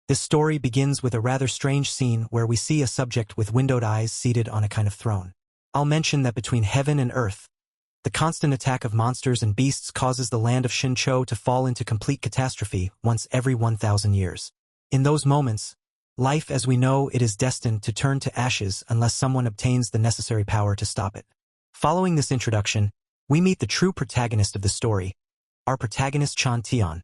This story begins with a rather strange scene where we see a subject with windowed eyes seated on a kind of throne. I'll mention that between heaven and earth, the constant attack of monsters and beasts causes the land of Xinqiu to fall into complete catastrophe once every 1,000 years. In those moments, life as we know it is destined to turn to ashes unless someone obtains the necessary power to stop it. Following this introduction, we meet the true protagonist of the story, our protagonist Chan Tian,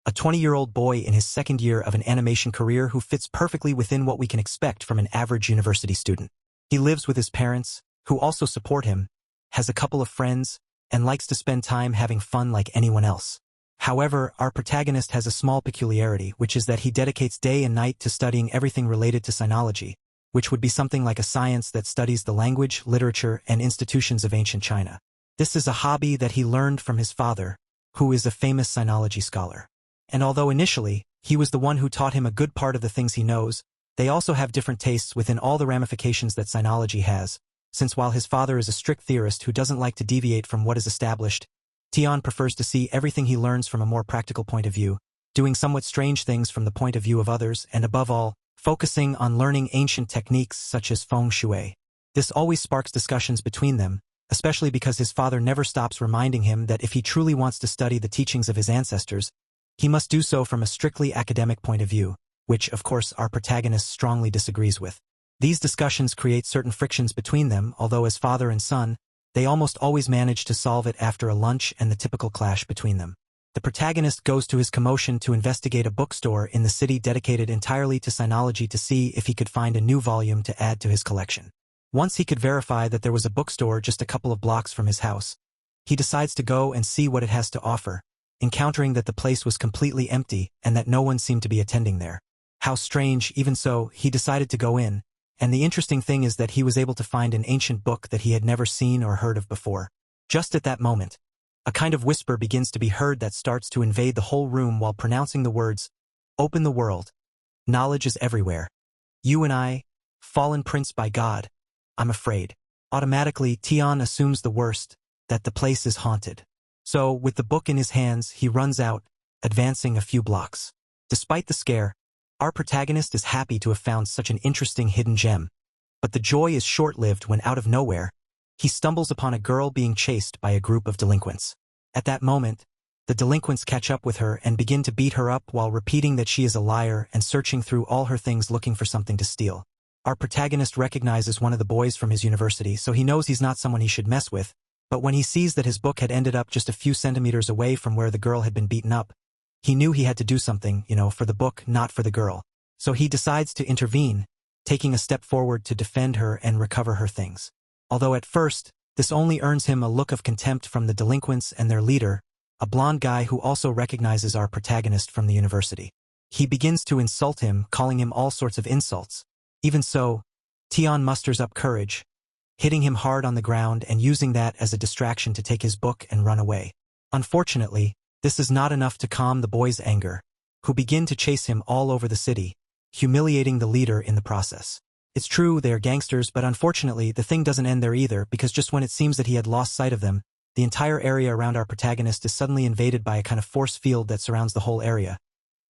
a 20-year-old boy in his second year of an animation career who fits perfectly within what we can expect from an average university student. He lives with his parents, who also support him, has a couple of friends, and likes to spend time having fun like anyone else. However, our protagonist has a small peculiarity, which is that he dedicates day and night to studying everything related to sinology, which would be something like a science that studies the language, literature, and institutions of ancient China. This is a hobby that he learned from his father, who is a famous sinology scholar. And although initially, he was the one who taught him a good part of the things he knows, they also have different tastes within all the ramifications that sinology has, since while his father is a strict theorist who doesn't like to deviate from what is established, Tian prefers to see everything he learns from a more practical point of view, doing somewhat strange things from the point of view of others, and above all, focusing on learning ancient techniques such as feng shui. This always sparks discussions between them, especially because his father never stops reminding him that if he truly wants to study the teachings of his ancestors, he must do so from a strictly academic point of view, which, of course, our protagonist strongly disagrees with. These discussions create certain frictions between them, although as father and son, they almost always manage to solve it after a lunch and the typical clash between them. The protagonist goes to his commotion to investigate a bookstore in the city dedicated entirely to sinology to see if he could find a new volume to add to his collection. Once he could verify that there was a bookstore just a couple of blocks from his house, he decides to go and see what it has to offer, encountering that the place was completely empty and that no one seemed to be attending there. How strange, even so, he decided to go in, and the interesting thing is that he was able to find an ancient book that he had never seen or heard of before. Just at that moment, a kind of whisper begins to be heard that starts to invade the whole room while pronouncing the words, "Open the world. Knowledge is everywhere. You and I, fallen prince by God, I'm afraid." Automatically, Tian assumes the worst, that the place is haunted. So, with the book in his hands, he runs out, advancing a few blocks. Despite the scare, our protagonist is happy to have found such an interesting hidden gem. But the joy is short-lived when out of nowhere, he stumbles upon a girl being chased by a group of delinquents. At that moment, the delinquents catch up with her and begin to beat her up while repeating that she is a liar and searching through all her things looking for something to steal. Our protagonist recognizes one of the boys from his university, so he knows he's not someone he should mess with. But when he sees that his book had ended up just a few centimeters away from where the girl had been beaten up, he knew he had to do something, for the book, not for the girl. So he decides to intervene, taking a step forward to defend her and recover her things. Although at first, this only earns him a look of contempt from the delinquents and their leader, a blonde guy who also recognizes our protagonist from the university. He begins to insult him, calling him all sorts of insults. Even so, Tian musters up courage, hitting him hard on the ground and using that as a distraction to take his book and run away. Unfortunately, this is not enough to calm the boys' anger, who begin to chase him all over the city, humiliating the leader in the process. It's true, they are gangsters, but unfortunately, the thing doesn't end there either, because just when it seems that he had lost sight of them, the entire area around our protagonist is suddenly invaded by a kind of force field that surrounds the whole area,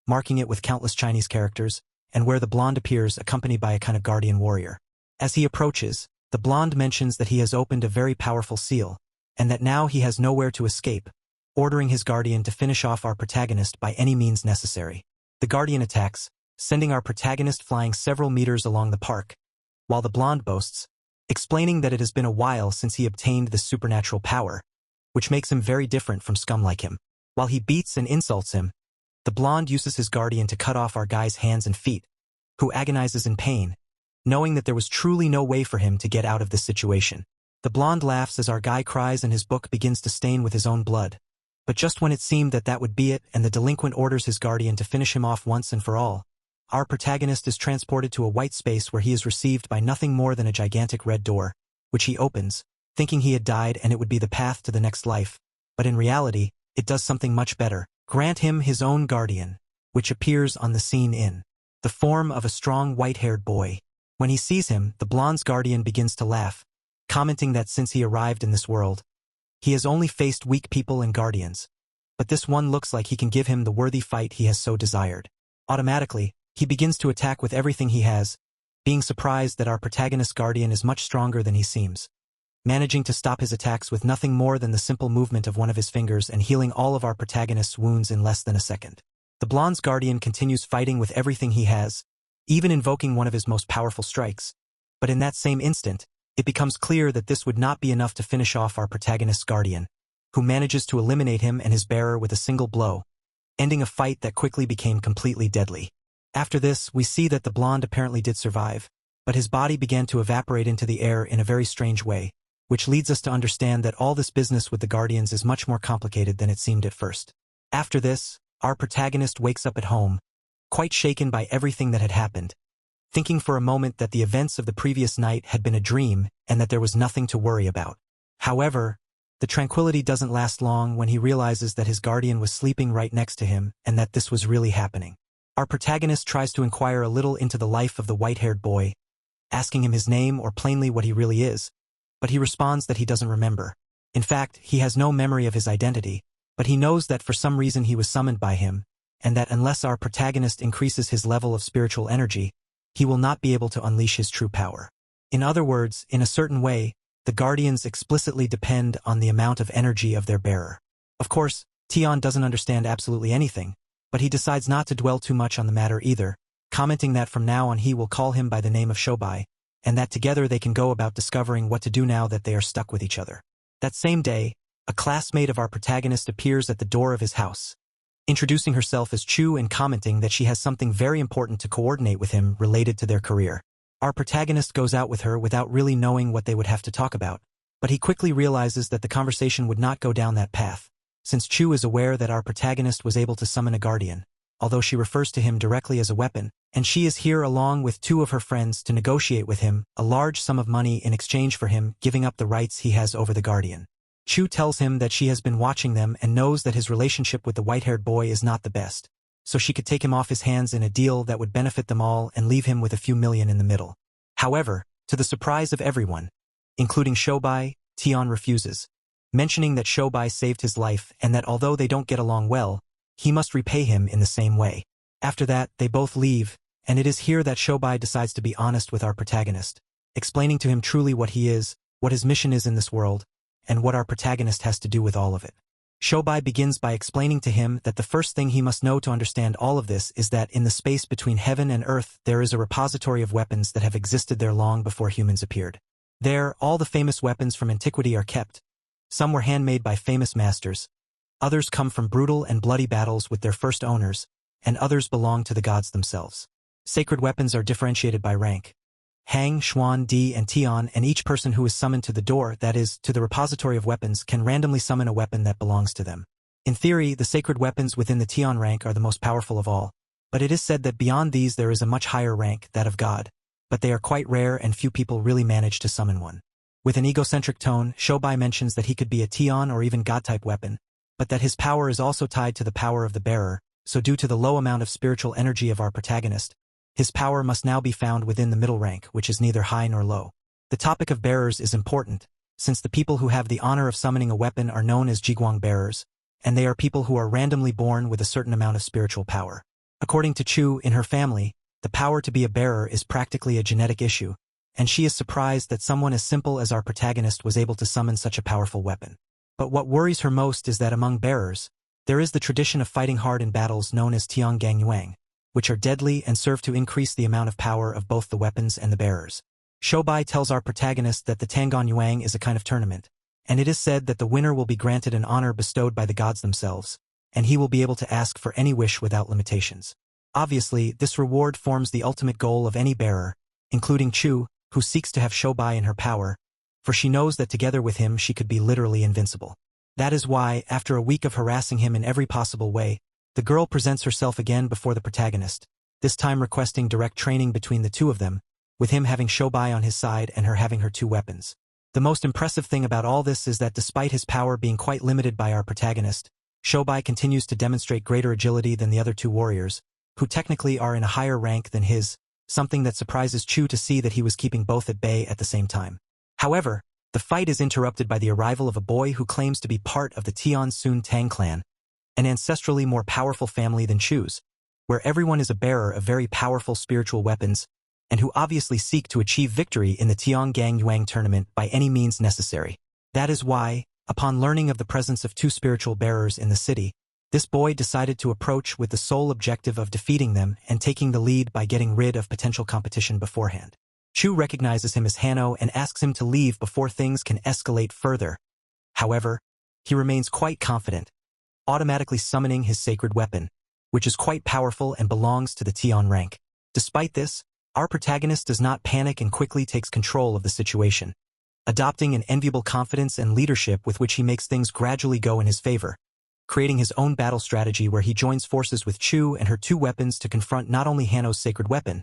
marking it with countless Chinese characters, and where the blonde appears accompanied by a kind of guardian warrior. As he approaches, the blonde mentions that he has opened a very powerful seal, and that now he has nowhere to escape, ordering his guardian to finish off our protagonist by any means necessary. The guardian attacks, sending our protagonist flying several meters along the park, while the blonde boasts, explaining that it has been a while since he obtained this supernatural power, which makes him very different from scum like him. While he beats and insults him, the blonde uses his guardian to cut off our guy's hands and feet, who agonizes in pain, knowing that there was truly no way for him to get out of this situation. The blonde laughs as our guy cries and his book begins to stain with his own blood. But just when it seemed that that would be it and the delinquent orders his guardian to finish him off once and for all, our protagonist is transported to a white space where he is received by nothing more than a gigantic red door, which he opens, thinking he had died and it would be the path to the next life. But in reality, it does something much better. Grant him his own guardian, which appears on the scene in the form of a strong white-haired boy. When he sees him, the blonde's guardian begins to laugh, commenting that since he arrived in this world, he has only faced weak people and guardians, but this one looks like he can give him the worthy fight he has so desired. Automatically, He begins to attack with everything he has, being surprised that our protagonist's guardian is much stronger than he seems, managing to stop his attacks with nothing more than the simple movement of one of his fingers and healing all of our protagonist's wounds in less than a second. The blonde's guardian continues fighting with everything he has, even invoking one of his most powerful strikes, but in that same instant, it becomes clear that this would not be enough to finish off our protagonist's guardian, who manages to eliminate him and his bearer with a single blow, ending a fight that quickly became completely deadly. After this, we see that the blonde apparently did survive, but his body began to evaporate into the air in a very strange way, which leads us to understand that all this business with the guardians is much more complicated than it seemed at first. After this, our protagonist wakes up at home, quite shaken by everything that had happened, thinking for a moment that the events of the previous night had been a dream and that there was nothing to worry about. However, the tranquility doesn't last long when he realizes that his guardian was sleeping right next to him and that this was really happening. Our protagonist tries to inquire a little into the life of the white-haired boy, asking him his name or plainly what he really is, but he responds that he doesn't remember. In fact, he has no memory of his identity, but he knows that for some reason he was summoned by him, and that unless our protagonist increases his level of spiritual energy, he will not be able to unleash his true power. In other words, in a certain way, the guardians explicitly depend on the amount of energy of their bearer. Of course, Tion doesn't understand absolutely anything, but he decides not to dwell too much on the matter either, commenting that from now on he will call him by the name of Shobai, and that together they can go about discovering what to do now that they are stuck with each other. That same day, a classmate of our protagonist appears at the door of his house, introducing herself as Chu and commenting that she has something very important to coordinate with him related to their career. Our protagonist goes out with her without really knowing what they would have to talk about, but he quickly realizes that the conversation would not go down that path, since Chu is aware that our protagonist was able to summon a guardian, although she refers to him directly as a weapon, and she is here along with two of her friends to negotiate with him a large sum of money in exchange for him giving up the rights he has over the guardian. Chu tells him that she has been watching them and knows that his relationship with the white-haired boy is not the best, so she could take him off his hands in a deal that would benefit them all and leave him with a few million in the middle. However, to the surprise of everyone, including Shobai, Tion refuses, mentioning that Shobai saved his life and that although they don't get along well, he must repay him in the same way. After that, they both leave, and it is here that Shobai decides to be honest with our protagonist, explaining to him truly what he is, what his mission is in this world, and what our protagonist has to do with all of it. Shobai begins by explaining to him that the first thing he must know to understand all of this is that in the space between heaven and earth there is a repository of weapons that have existed there long before humans appeared. There, all the famous weapons from antiquity are kept. Some were handmade by famous masters, others come from brutal and bloody battles with their first owners, and others belong to the gods themselves. Sacred weapons are differentiated by rank. Hang, Xuan, Di, and Tion, and each person who is summoned to the door, that is, to the repository of weapons, can randomly summon a weapon that belongs to them. In theory, the sacred weapons within the Tion rank are the most powerful of all, but it is said that beyond these there is a much higher rank, that of God, but they are quite rare and few people really manage to summon one. With an egocentric tone, Shobai mentions that he could be a Tion or even God-type weapon, but that his power is also tied to the power of the bearer, so due to the low amount of spiritual energy of our protagonist, his power must now be found within the middle rank, which is neither high nor low. The topic of bearers is important, since the people who have the honor of summoning a weapon are known as Jiguang bearers, and they are people who are randomly born with a certain amount of spiritual power. According to Chu, in her family, the power to be a bearer is practically a genetic issue, and she is surprised that someone as simple as our protagonist was able to summon such a powerful weapon. But what worries her most is that among bearers, there is the tradition of fighting hard in battles known as Tianggang Yuang, which are deadly and serve to increase the amount of power of both the weapons and the bearers. Shobai tells our protagonist that the Tangon Yuang is a kind of tournament, and it is said that the winner will be granted an honor bestowed by the gods themselves, and he will be able to ask for any wish without limitations. Obviously, this reward forms the ultimate goal of any bearer, including Chu, who seeks to have Shobai in her power, for she knows that together with him she could be literally invincible. That is why, after a week of harassing him in every possible way, the girl presents herself again before the protagonist, this time requesting direct training between the two of them, with him having Shobai on his side and her having her two weapons. The most impressive thing about all this is that despite his power being quite limited by our protagonist, Shobai continues to demonstrate greater agility than the other two warriors, who technically are in a higher rank than his, something that surprises Chu to see that he was keeping both at bay at the same time. However, the fight is interrupted by the arrival of a boy who claims to be part of the Tian Sun Tang clan, an ancestrally more powerful family than Chu's, where everyone is a bearer of very powerful spiritual weapons, and who obviously seek to achieve victory in the Tiangang Yuan tournament by any means necessary. That is why, upon learning of the presence of two spiritual bearers in the city, this boy decided to approach with the sole objective of defeating them and taking the lead by getting rid of potential competition beforehand. Chu recognizes him as Hanno and asks him to leave before things can escalate further. However, he remains quite confident, automatically summoning his sacred weapon, which is quite powerful and belongs to the Tian rank. Despite this, our protagonist does not panic and quickly takes control of the situation, adopting an enviable confidence and leadership with which he makes things gradually go in his favor, creating his own battle strategy where he joins forces with Chu and her two weapons to confront not only Hanno's sacred weapon,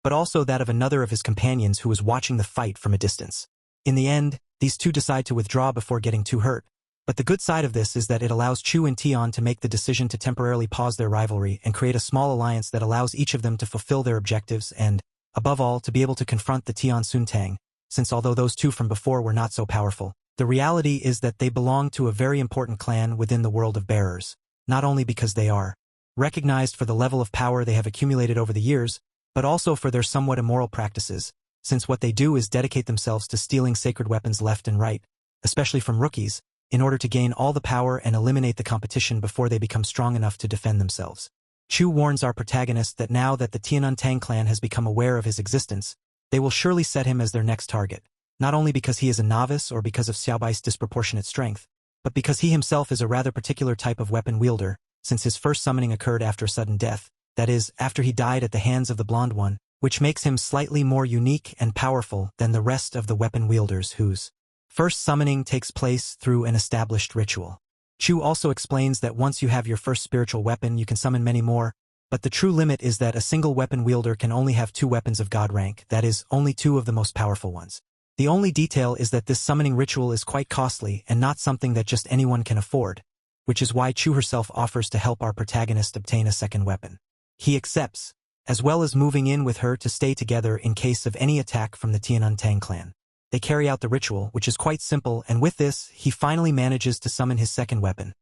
but also that of another of his companions who was watching the fight from a distance. In the end, these two decide to withdraw before getting too hurt, but the good side of this is that it allows Chu and Tian to make the decision to temporarily pause their rivalry and create a small alliance that allows each of them to fulfill their objectives and, above all, to be able to confront the Tian Suntang, since although those two from before were not so powerful, the reality is that they belong to a very important clan within the world of bearers, not only because they are recognized for the level of power they have accumulated over the years, but also for their somewhat immoral practices, since what they do is dedicate themselves to stealing sacred weapons left and right, especially from rookies, in order to gain all the power and eliminate the competition before they become strong enough to defend themselves. Chu warns our protagonist that now that the Tianantang clan has become aware of his existence, they will surely set him as their next target, not only because he is a novice or because of Xiaobai's disproportionate strength, but because he himself is a rather particular type of weapon wielder, since his first summoning occurred after sudden death, that is, after he died at the hands of the blonde one, which makes him slightly more unique and powerful than the rest of the weapon wielders whose first summoning takes place through an established ritual. Chu also explains that once you have your first spiritual weapon you can summon many more, but the true limit is that a single weapon wielder can only have two weapons of god rank, that is, only two of the most powerful ones. The only detail is that this summoning ritual is quite costly and not something that just anyone can afford, which is why Chu herself offers to help our protagonist obtain a second weapon. He accepts, as well as moving in with her to stay together in case of any attack from the Tianantang clan. They carry out the ritual, which is quite simple, and with this, he finally manages to summon his second weapon,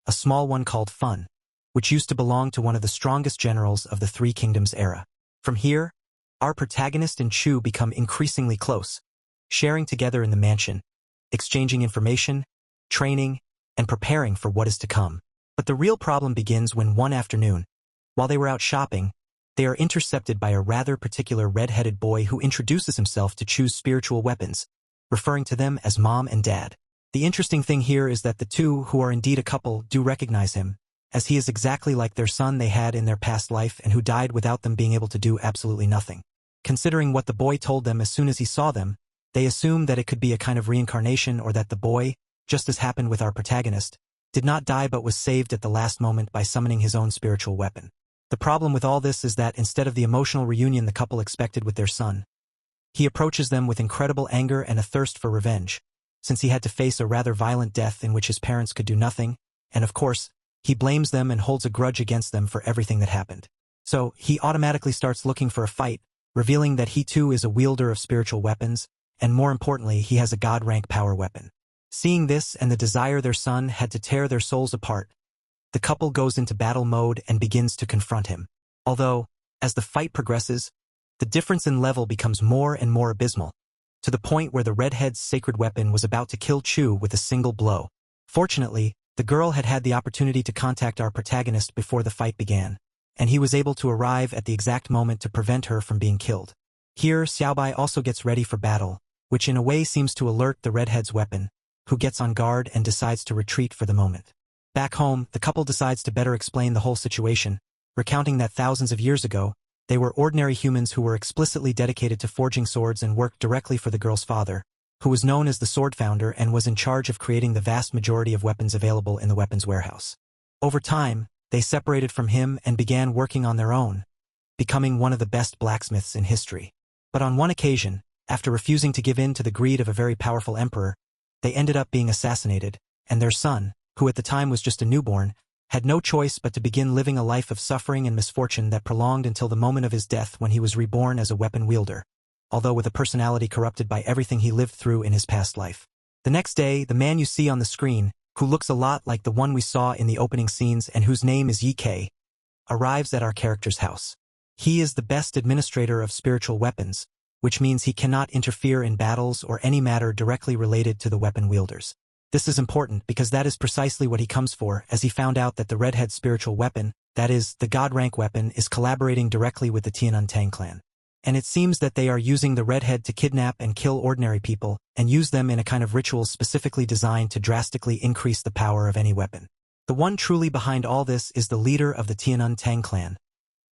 a small one called Fun, which used to belong to one of the strongest generals of the Three Kingdoms era. From here, our protagonist and Chu become increasingly close, sharing together in the mansion, exchanging information, training, and preparing for what is to come. But the real problem begins when one afternoon, while they were out shopping, they are intercepted by a rather particular red-headed boy who introduces himself to Chu's spiritual weapons, referring to them as Mom and Dad. The interesting thing here is that the two, who are indeed a couple, do recognize him, as he is exactly like their son they had in their past life and who died without them being able to do absolutely nothing. Considering what the boy told them as soon as he saw them, they assume that it could be a kind of reincarnation or that the boy, just as happened with our protagonist, did not die but was saved at the last moment by summoning his own spiritual weapon. The problem with all this is that instead of the emotional reunion the couple expected with their son, he approaches them with incredible anger and a thirst for revenge, since he had to face a rather violent death in which his parents could do nothing, and of course, he blames them and holds a grudge against them for everything that happened. So, he automatically starts looking for a fight, revealing that he too is a wielder of spiritual weapons, and more importantly, he has a god-rank power weapon. Seeing this and the desire their son had to tear their souls apart, the couple goes into battle mode and begins to confront him. Although, as the fight progresses, the difference in level becomes more and more abysmal, to the point where the redhead's sacred weapon was about to kill Chu with a single blow. Fortunately, the girl had had the opportunity to contact our protagonist before the fight began, and he was able to arrive at the exact moment to prevent her from being killed. Here, Xiaobai also gets ready for battle, which in a way seems to alert the redhead's weapon, who gets on guard and decides to retreat for the moment. Back home, the couple decides to better explain the whole situation, recounting that thousands of years ago, they were ordinary humans who were explicitly dedicated to forging swords and worked directly for the girl's father, who was known as the Sword Founder and was in charge of creating the vast majority of weapons available in the weapons warehouse. Over time, they separated from him and began working on their own, becoming one of the best blacksmiths in history. But on one occasion, after refusing to give in to the greed of a very powerful emperor, they ended up being assassinated, and their son, who at the time was just a newborn, had no choice but to begin living a life of suffering and misfortune that prolonged until the moment of his death when he was reborn as a weapon wielder, although with a personality corrupted by everything he lived through in his past life. The next day, the man you see on the screen, who looks a lot like the one we saw in the opening scenes and whose name is Yi Kei, arrives at our character's house. He is the best administrator of spiritual weapons, which means he cannot interfere in battles or any matter directly related to the weapon wielders. This is important because that is precisely what he comes for, as he found out that the redhead's spiritual weapon, that is, the god rank weapon, is collaborating directly with the Tianuntang clan. And it seems that they are using the redhead to kidnap and kill ordinary people, and use them in a kind of ritual specifically designed to drastically increase the power of any weapon. The one truly behind all this is the leader of the Tianuntang clan,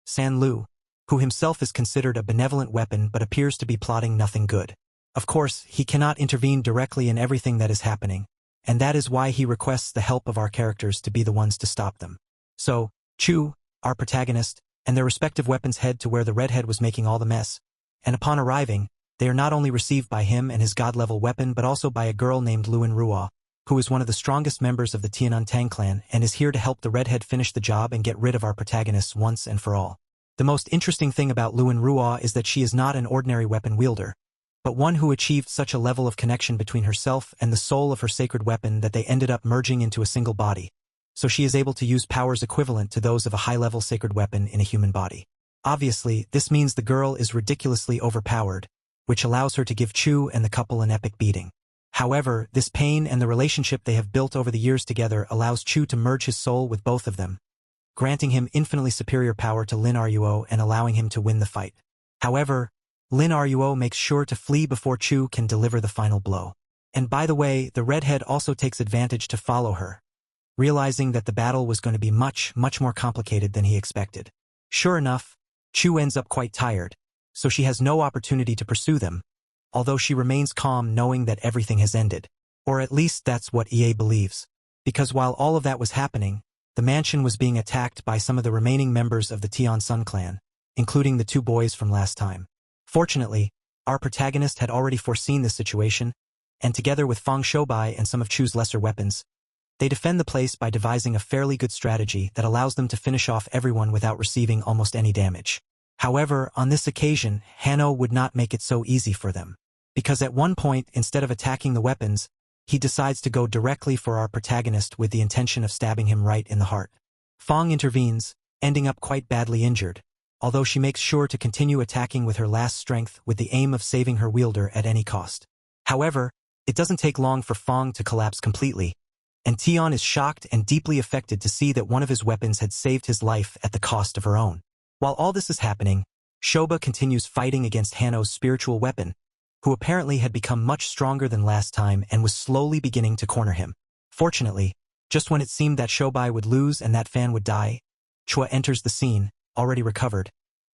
San Lu, who himself is considered a benevolent weapon but appears to be plotting nothing good. Of course, he cannot intervene directly in everything that is happening, and that is why he requests the help of our characters to be the ones to stop them. So, Chu, our protagonist, and their respective weapons head to where the redhead was making all the mess, and upon arriving, they are not only received by him and his god-level weapon but also by a girl named Luin Ruo, who is one of the strongest members of the Tianuntang clan and is here to help the redhead finish the job and get rid of our protagonists once and for all. The most interesting thing about Luin Ruo is that she is not an ordinary weapon wielder, but one who achieved such a level of connection between herself and the soul of her sacred weapon that they ended up merging into a single body, so she is able to use powers equivalent to those of a high-level sacred weapon in a human body. Obviously, this means the girl is ridiculously overpowered, which allows her to give Chu and the couple an epic beating. However, this pain and the relationship they have built over the years together allows Chu to merge his soul with both of them, granting him infinitely superior power to Lin Ruo and allowing him to win the fight. However, Lin Ruo makes sure to flee before Chu can deliver the final blow. And by the way, the redhead also takes advantage to follow her, realizing that the battle was going to be much more complicated than he expected. Sure enough, Chu ends up quite tired, so she has no opportunity to pursue them, although she remains calm knowing that everything has ended. Or at least that's what EA believes. Because while all of that was happening, the mansion was being attacked by some of the remaining members of the Tian Sun clan, including the two boys from last time. Fortunately, our protagonist had already foreseen this situation, and together with Fang Shoubai and some of Chu's lesser weapons, they defend the place by devising a fairly good strategy that allows them to finish off everyone without receiving almost any damage. However, on this occasion, Hanno would not make it so easy for them, because at one point, instead of attacking the weapons, he decides to go directly for our protagonist with the intention of stabbing him right in the heart. Fang intervenes, ending up quite badly injured, although she makes sure to continue attacking with her last strength with the aim of saving her wielder at any cost. However, it doesn't take long for Fang to collapse completely, and Tian is shocked and deeply affected to see that one of his weapons had saved his life at the cost of her own. While all this is happening, Shoba continues fighting against Hanno's spiritual weapon, who apparently had become much stronger than last time and was slowly beginning to corner him. Fortunately, just when it seemed that Shoubai would lose and that Fan would die, Chua enters the scene, already recovered,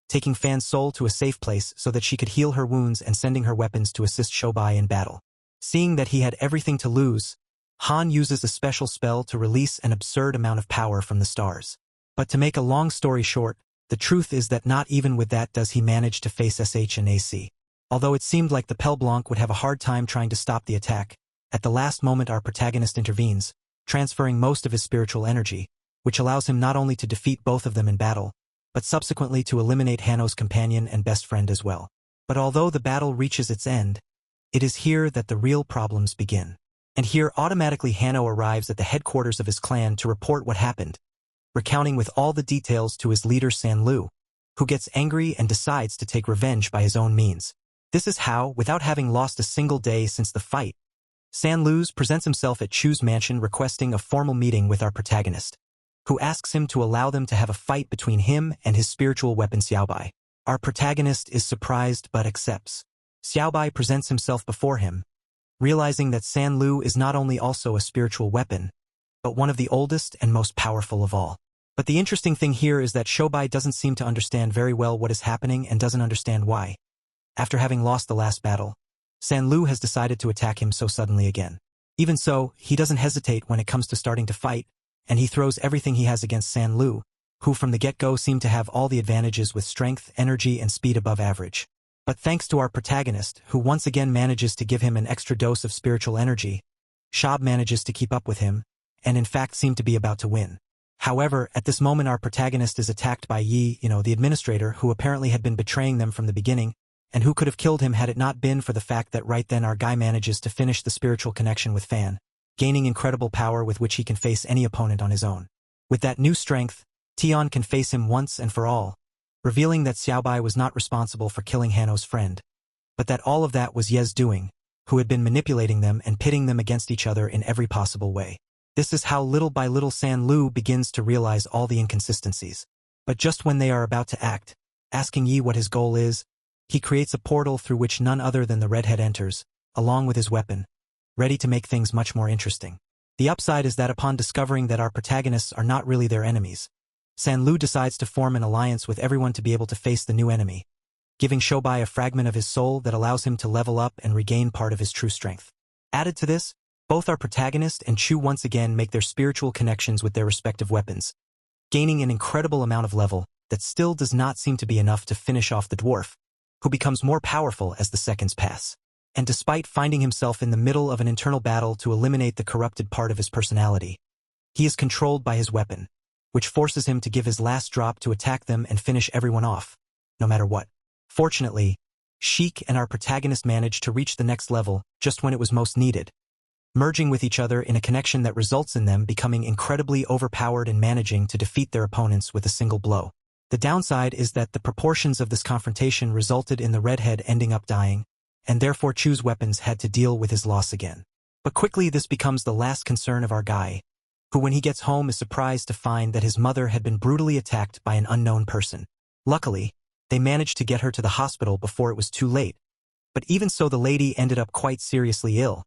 taking Fan's soul to a safe place so that she could heal her wounds and sending her weapons to assist Shoubai in battle. Seeing that he had everything to lose, Han uses a special spell to release an absurd amount of power from the stars. But to make a long story short, the truth is that not even with that does he manage to face SH and AC. Although it seemed like the Pell Blanc would have a hard time trying to stop the attack, at the last moment our protagonist intervenes, transferring most of his spiritual energy, which allows him not only to defeat both of them in battle, but subsequently to eliminate Hanno's companion and best friend as well. But although the battle reaches its end, it is here that the real problems begin. And here automatically Hanno arrives at the headquarters of his clan to report what happened, recounting with all the details to his leader San Lu, who gets angry and decides to take revenge by his own means. This is how, without having lost a single day since the fight, San Luz presents himself at Chu's mansion requesting a formal meeting with our protagonist, who asks him to allow them to have a fight between him and his spiritual weapon Xiaobai. Our protagonist is surprised but accepts. Xiaobai presents himself before him, realizing that San Lu is not only also a spiritual weapon, but one of the oldest and most powerful of all. But the interesting thing here is that Shoubai doesn't seem to understand very well what is happening and doesn't understand why. After having lost the last battle, San Lu has decided to attack him so suddenly again. Even so, he doesn't hesitate when it comes to starting to fight, and he throws everything he has against San Lu, who from the get-go seemed to have all the advantages with strength, energy, and speed above average. But thanks to our protagonist, who once again manages to give him an extra dose of spiritual energy, Shab manages to keep up with him, and in fact seemed to be about to win. However, at this moment our protagonist is attacked by Yi, the administrator, who apparently had been betraying them from the beginning, and who could have killed him had it not been for the fact that right then our guy manages to finish the spiritual connection with Fan, gaining incredible power with which he can face any opponent on his own. With that new strength, Tion can face him once and for all, revealing that Xiaobai was not responsible for killing Hanno's friend, but that all of that was Ye's doing, who had been manipulating them and pitting them against each other in every possible way. This is how little by little San Lu begins to realize all the inconsistencies. But just when they are about to act, asking Yi what his goal is, he creates a portal through which none other than the redhead enters, along with his weapon, ready to make things much more interesting. The upside is that upon discovering that our protagonists are not really their enemies, San Lu decides to form an alliance with everyone to be able to face the new enemy, giving Xiaobai a fragment of his soul that allows him to level up and regain part of his true strength. Added to this, both our protagonist and Chu once again make their spiritual connections with their respective weapons, gaining an incredible amount of level that still does not seem to be enough to finish off the dwarf, who becomes more powerful as the seconds pass. And despite finding himself in the middle of an internal battle to eliminate the corrupted part of his personality, he is controlled by his weapon, which forces him to give his last drop to attack them and finish everyone off, no matter what. Fortunately, Sheik and our protagonist manage to reach the next level just when it was most needed, merging with each other in a connection that results in them becoming incredibly overpowered and managing to defeat their opponents with a single blow. The downside is that the proportions of this confrontation resulted in the redhead ending up dying, and therefore Chu's weapons had to deal with his loss again. But quickly this becomes the last concern of our guy, who when he gets home is surprised to find that his mother had been brutally attacked by an unknown person. Luckily, they managed to get her to the hospital before it was too late, but even so the lady ended up quite seriously ill,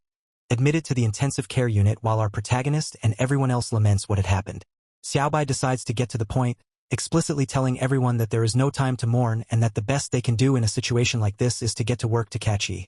admitted to the intensive care unit while our protagonist and everyone else laments what had happened. Xiaobai decides to get to the point, explicitly telling everyone that there is no time to mourn and that the best they can do in a situation like this is to get to work to catch Yi,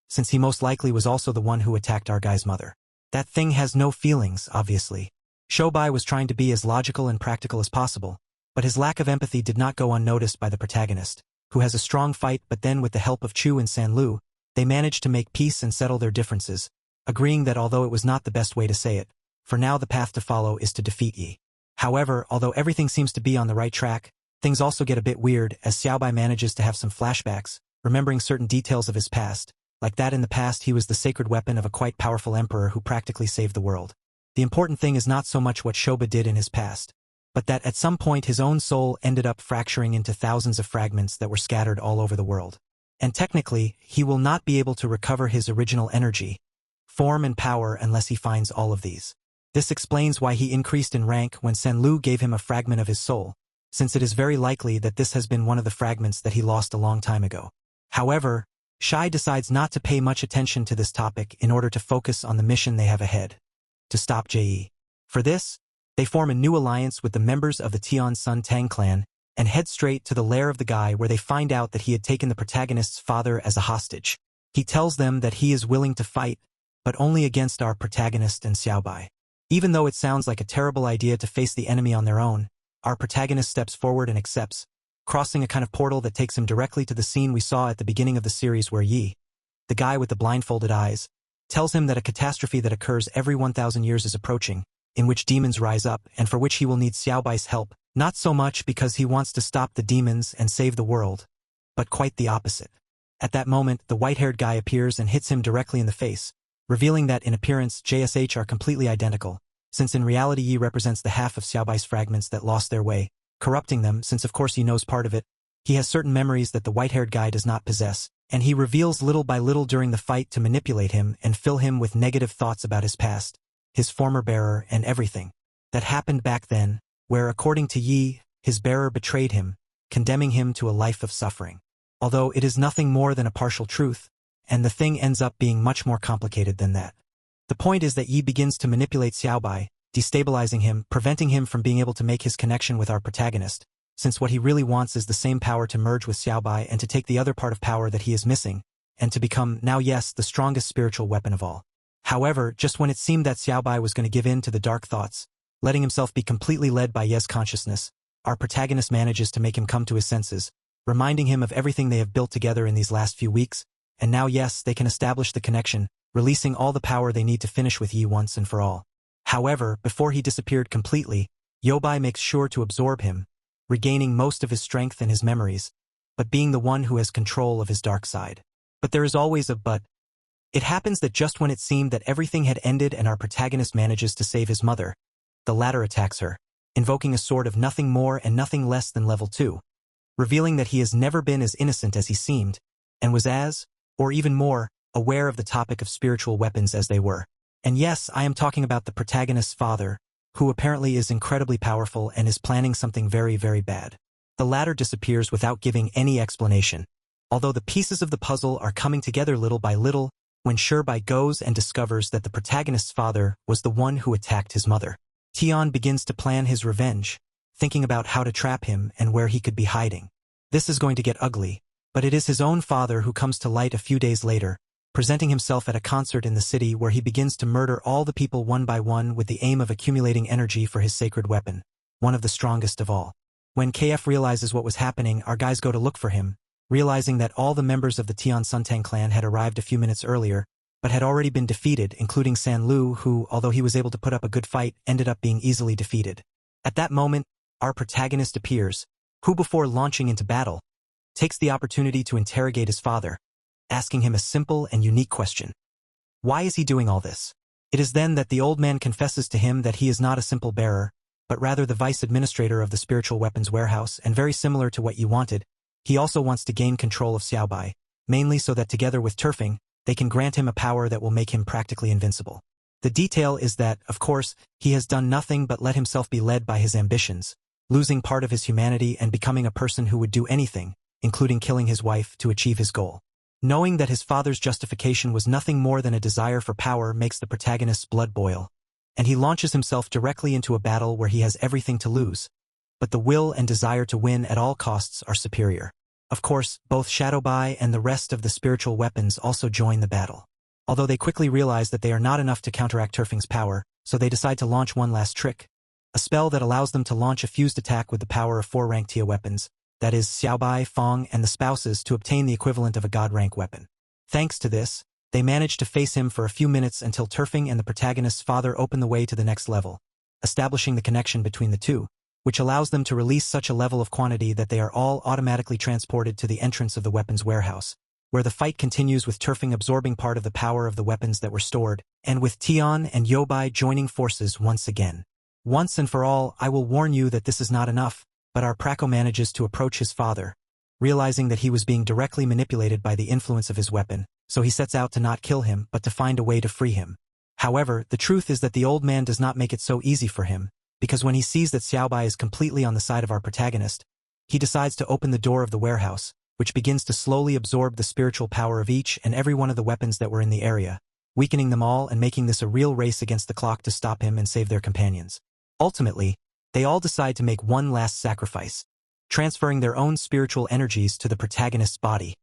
since he most likely was also the one who attacked our guy's mother. That thing has no feelings, obviously. Xiaobai was trying to be as logical and practical as possible, but his lack of empathy did not go unnoticed by the protagonist, who has a strong fight, but then with the help of Chu and San Lu, they managed to make peace and settle their differences, agreeing that although it was not the best way to say it, for now the path to follow is to defeat Yi. However, although everything seems to be on the right track, things also get a bit weird as Xiaobai manages to have some flashbacks, remembering certain details of his past, like that in the past he was the sacred weapon of a quite powerful emperor who practically saved the world. The important thing is not so much what Shoba did in his past, but that at some point his own soul ended up fracturing into thousands of fragments that were scattered all over the world. And technically, he will not be able to recover his original energy, form and power unless he finds all of these. This explains why he increased in rank when San Lu gave him a fragment of his soul, since it is very likely that this has been one of the fragments that he lost a long time ago. However, Shai decides not to pay much attention to this topic in order to focus on the mission they have ahead, to stop Jie. For this, they form a new alliance with the members of the Tian Sun Tang clan and head straight to the lair of the guy where they find out that he had taken the protagonist's father as a hostage. He tells them that he is willing to fight, but only against our protagonist and Xiaobai. Even though it sounds like a terrible idea to face the enemy on their own, our protagonist steps forward and accepts, crossing a kind of portal that takes him directly to the scene we saw at the beginning of the series where Yi, the guy with the blindfolded eyes, tells him that a catastrophe that occurs every 1,000 years is approaching, in which demons rise up and for which he will need Xiaobai's help, not so much because he wants to stop the demons and save the world, but quite the opposite. At that moment, the white-haired guy appears and hits him directly in the face, revealing that in appearance JSH are completely identical, since in reality Yi represents the half of Xiaobai's fragments that lost their way, corrupting them since of course he knows part of it. He has certain memories that the white-haired guy does not possess, and he reveals little by little during the fight to manipulate him and fill him with negative thoughts about his past, his former bearer and everything that happened back then, where according to Yi, his bearer betrayed him, condemning him to a life of suffering. Although it is nothing more than a partial truth, and the thing ends up being much more complicated than that. The point is that Yi begins to manipulate Xiaobai, destabilizing him, preventing him from being able to make his connection with our protagonist, since what he really wants is the same power to merge with Xiaobai and to take the other part of power that he is missing, and to become, now yes, the strongest spiritual weapon of all. However, just when it seemed that Xiaobai was going to give in to the dark thoughts, letting himself be completely led by Ye's consciousness, our protagonist manages to make him come to his senses, reminding him of everything they have built together in these last few weeks, and now yes, they can establish the connection, releasing all the power they need to finish with Yi once and for all. However, before he disappeared completely, Yobai makes sure to absorb him, regaining most of his strength and his memories, but being the one who has control of his dark side. But there is always a but. It happens that just when it seemed that everything had ended and our protagonist manages to save his mother, the latter attacks her, invoking a sword of nothing more and nothing less than level 2, revealing that he has never been as innocent as he seemed, and was as, or even more, aware of the topic of spiritual weapons as they were. And yes, I am talking about the protagonist's father, who apparently is incredibly powerful and is planning something very, very bad. The latter disappears without giving any explanation, although the pieces of the puzzle are coming together little by little when Shirbai goes and discovers that the protagonist's father was the one who attacked his mother. Tion begins to plan his revenge, thinking about how to trap him and where he could be hiding. This is going to get ugly, but it is his own father who comes to light a few days later, presenting himself at a concert in the city where he begins to murder all the people one by one with the aim of accumulating energy for his sacred weapon, one of the strongest of all. When KF realizes what was happening, our guys go to look for him, realizing that all the members of the Tian Suntang clan had arrived a few minutes earlier, but had already been defeated, including San Lu, who, although he was able to put up a good fight, ended up being easily defeated. At that moment, our protagonist appears, who before launching into battle, takes the opportunity to interrogate his father, asking him a simple and unique question. Why is he doing all this? It is then that the old man confesses to him that he is not a simple bearer, but rather the vice administrator of the spiritual weapons warehouse, and very similar to what you wanted, he also wants to gain control of Xiaobai, mainly so that together with turfing, they can grant him a power that will make him practically invincible. The detail is that, of course, he has done nothing but let himself be led by his ambitions, losing part of his humanity and becoming a person who would do anything, including killing his wife, to achieve his goal. Knowing that his father's justification was nothing more than a desire for power makes the protagonist's blood boil, and he launches himself directly into a battle where he has everything to lose, but the will and desire to win at all costs are superior. Of course, both Shadowbai and the rest of the spiritual weapons also join the battle. Although they quickly realize that they are not enough to counteract Turfing's power, so they decide to launch one last trick, a spell that allows them to launch a fused attack with the power of 4 rank Tia weapons, that is, Xiaobai, Fong, and the spouses, to obtain the equivalent of a god-rank weapon. Thanks to this, they manage to face him for a few minutes until Turfing and the protagonist's father open the way to the next level, establishing the connection between the two, which allows them to release such a level of quantity that they are all automatically transported to the entrance of the weapons warehouse, where the fight continues with Turfing absorbing part of the power of the weapons that were stored, and with Tian and Youbai joining forces once again. Once and for all, I will warn you that this is not enough, but our Praco manages to approach his father, realizing that he was being directly manipulated by the influence of his weapon, so he sets out to not kill him but to find a way to free him. However, the truth is that the old man does not make it so easy for him, because when he sees that Xiaobai is completely on the side of our protagonist, he decides to open the door of the warehouse, which begins to slowly absorb the spiritual power of each and every one of the weapons that were in the area, weakening them all and making this a real race against the clock to stop him and save their companions. Ultimately, they all decide to make one last sacrifice, transferring their own spiritual energies to the protagonist's body,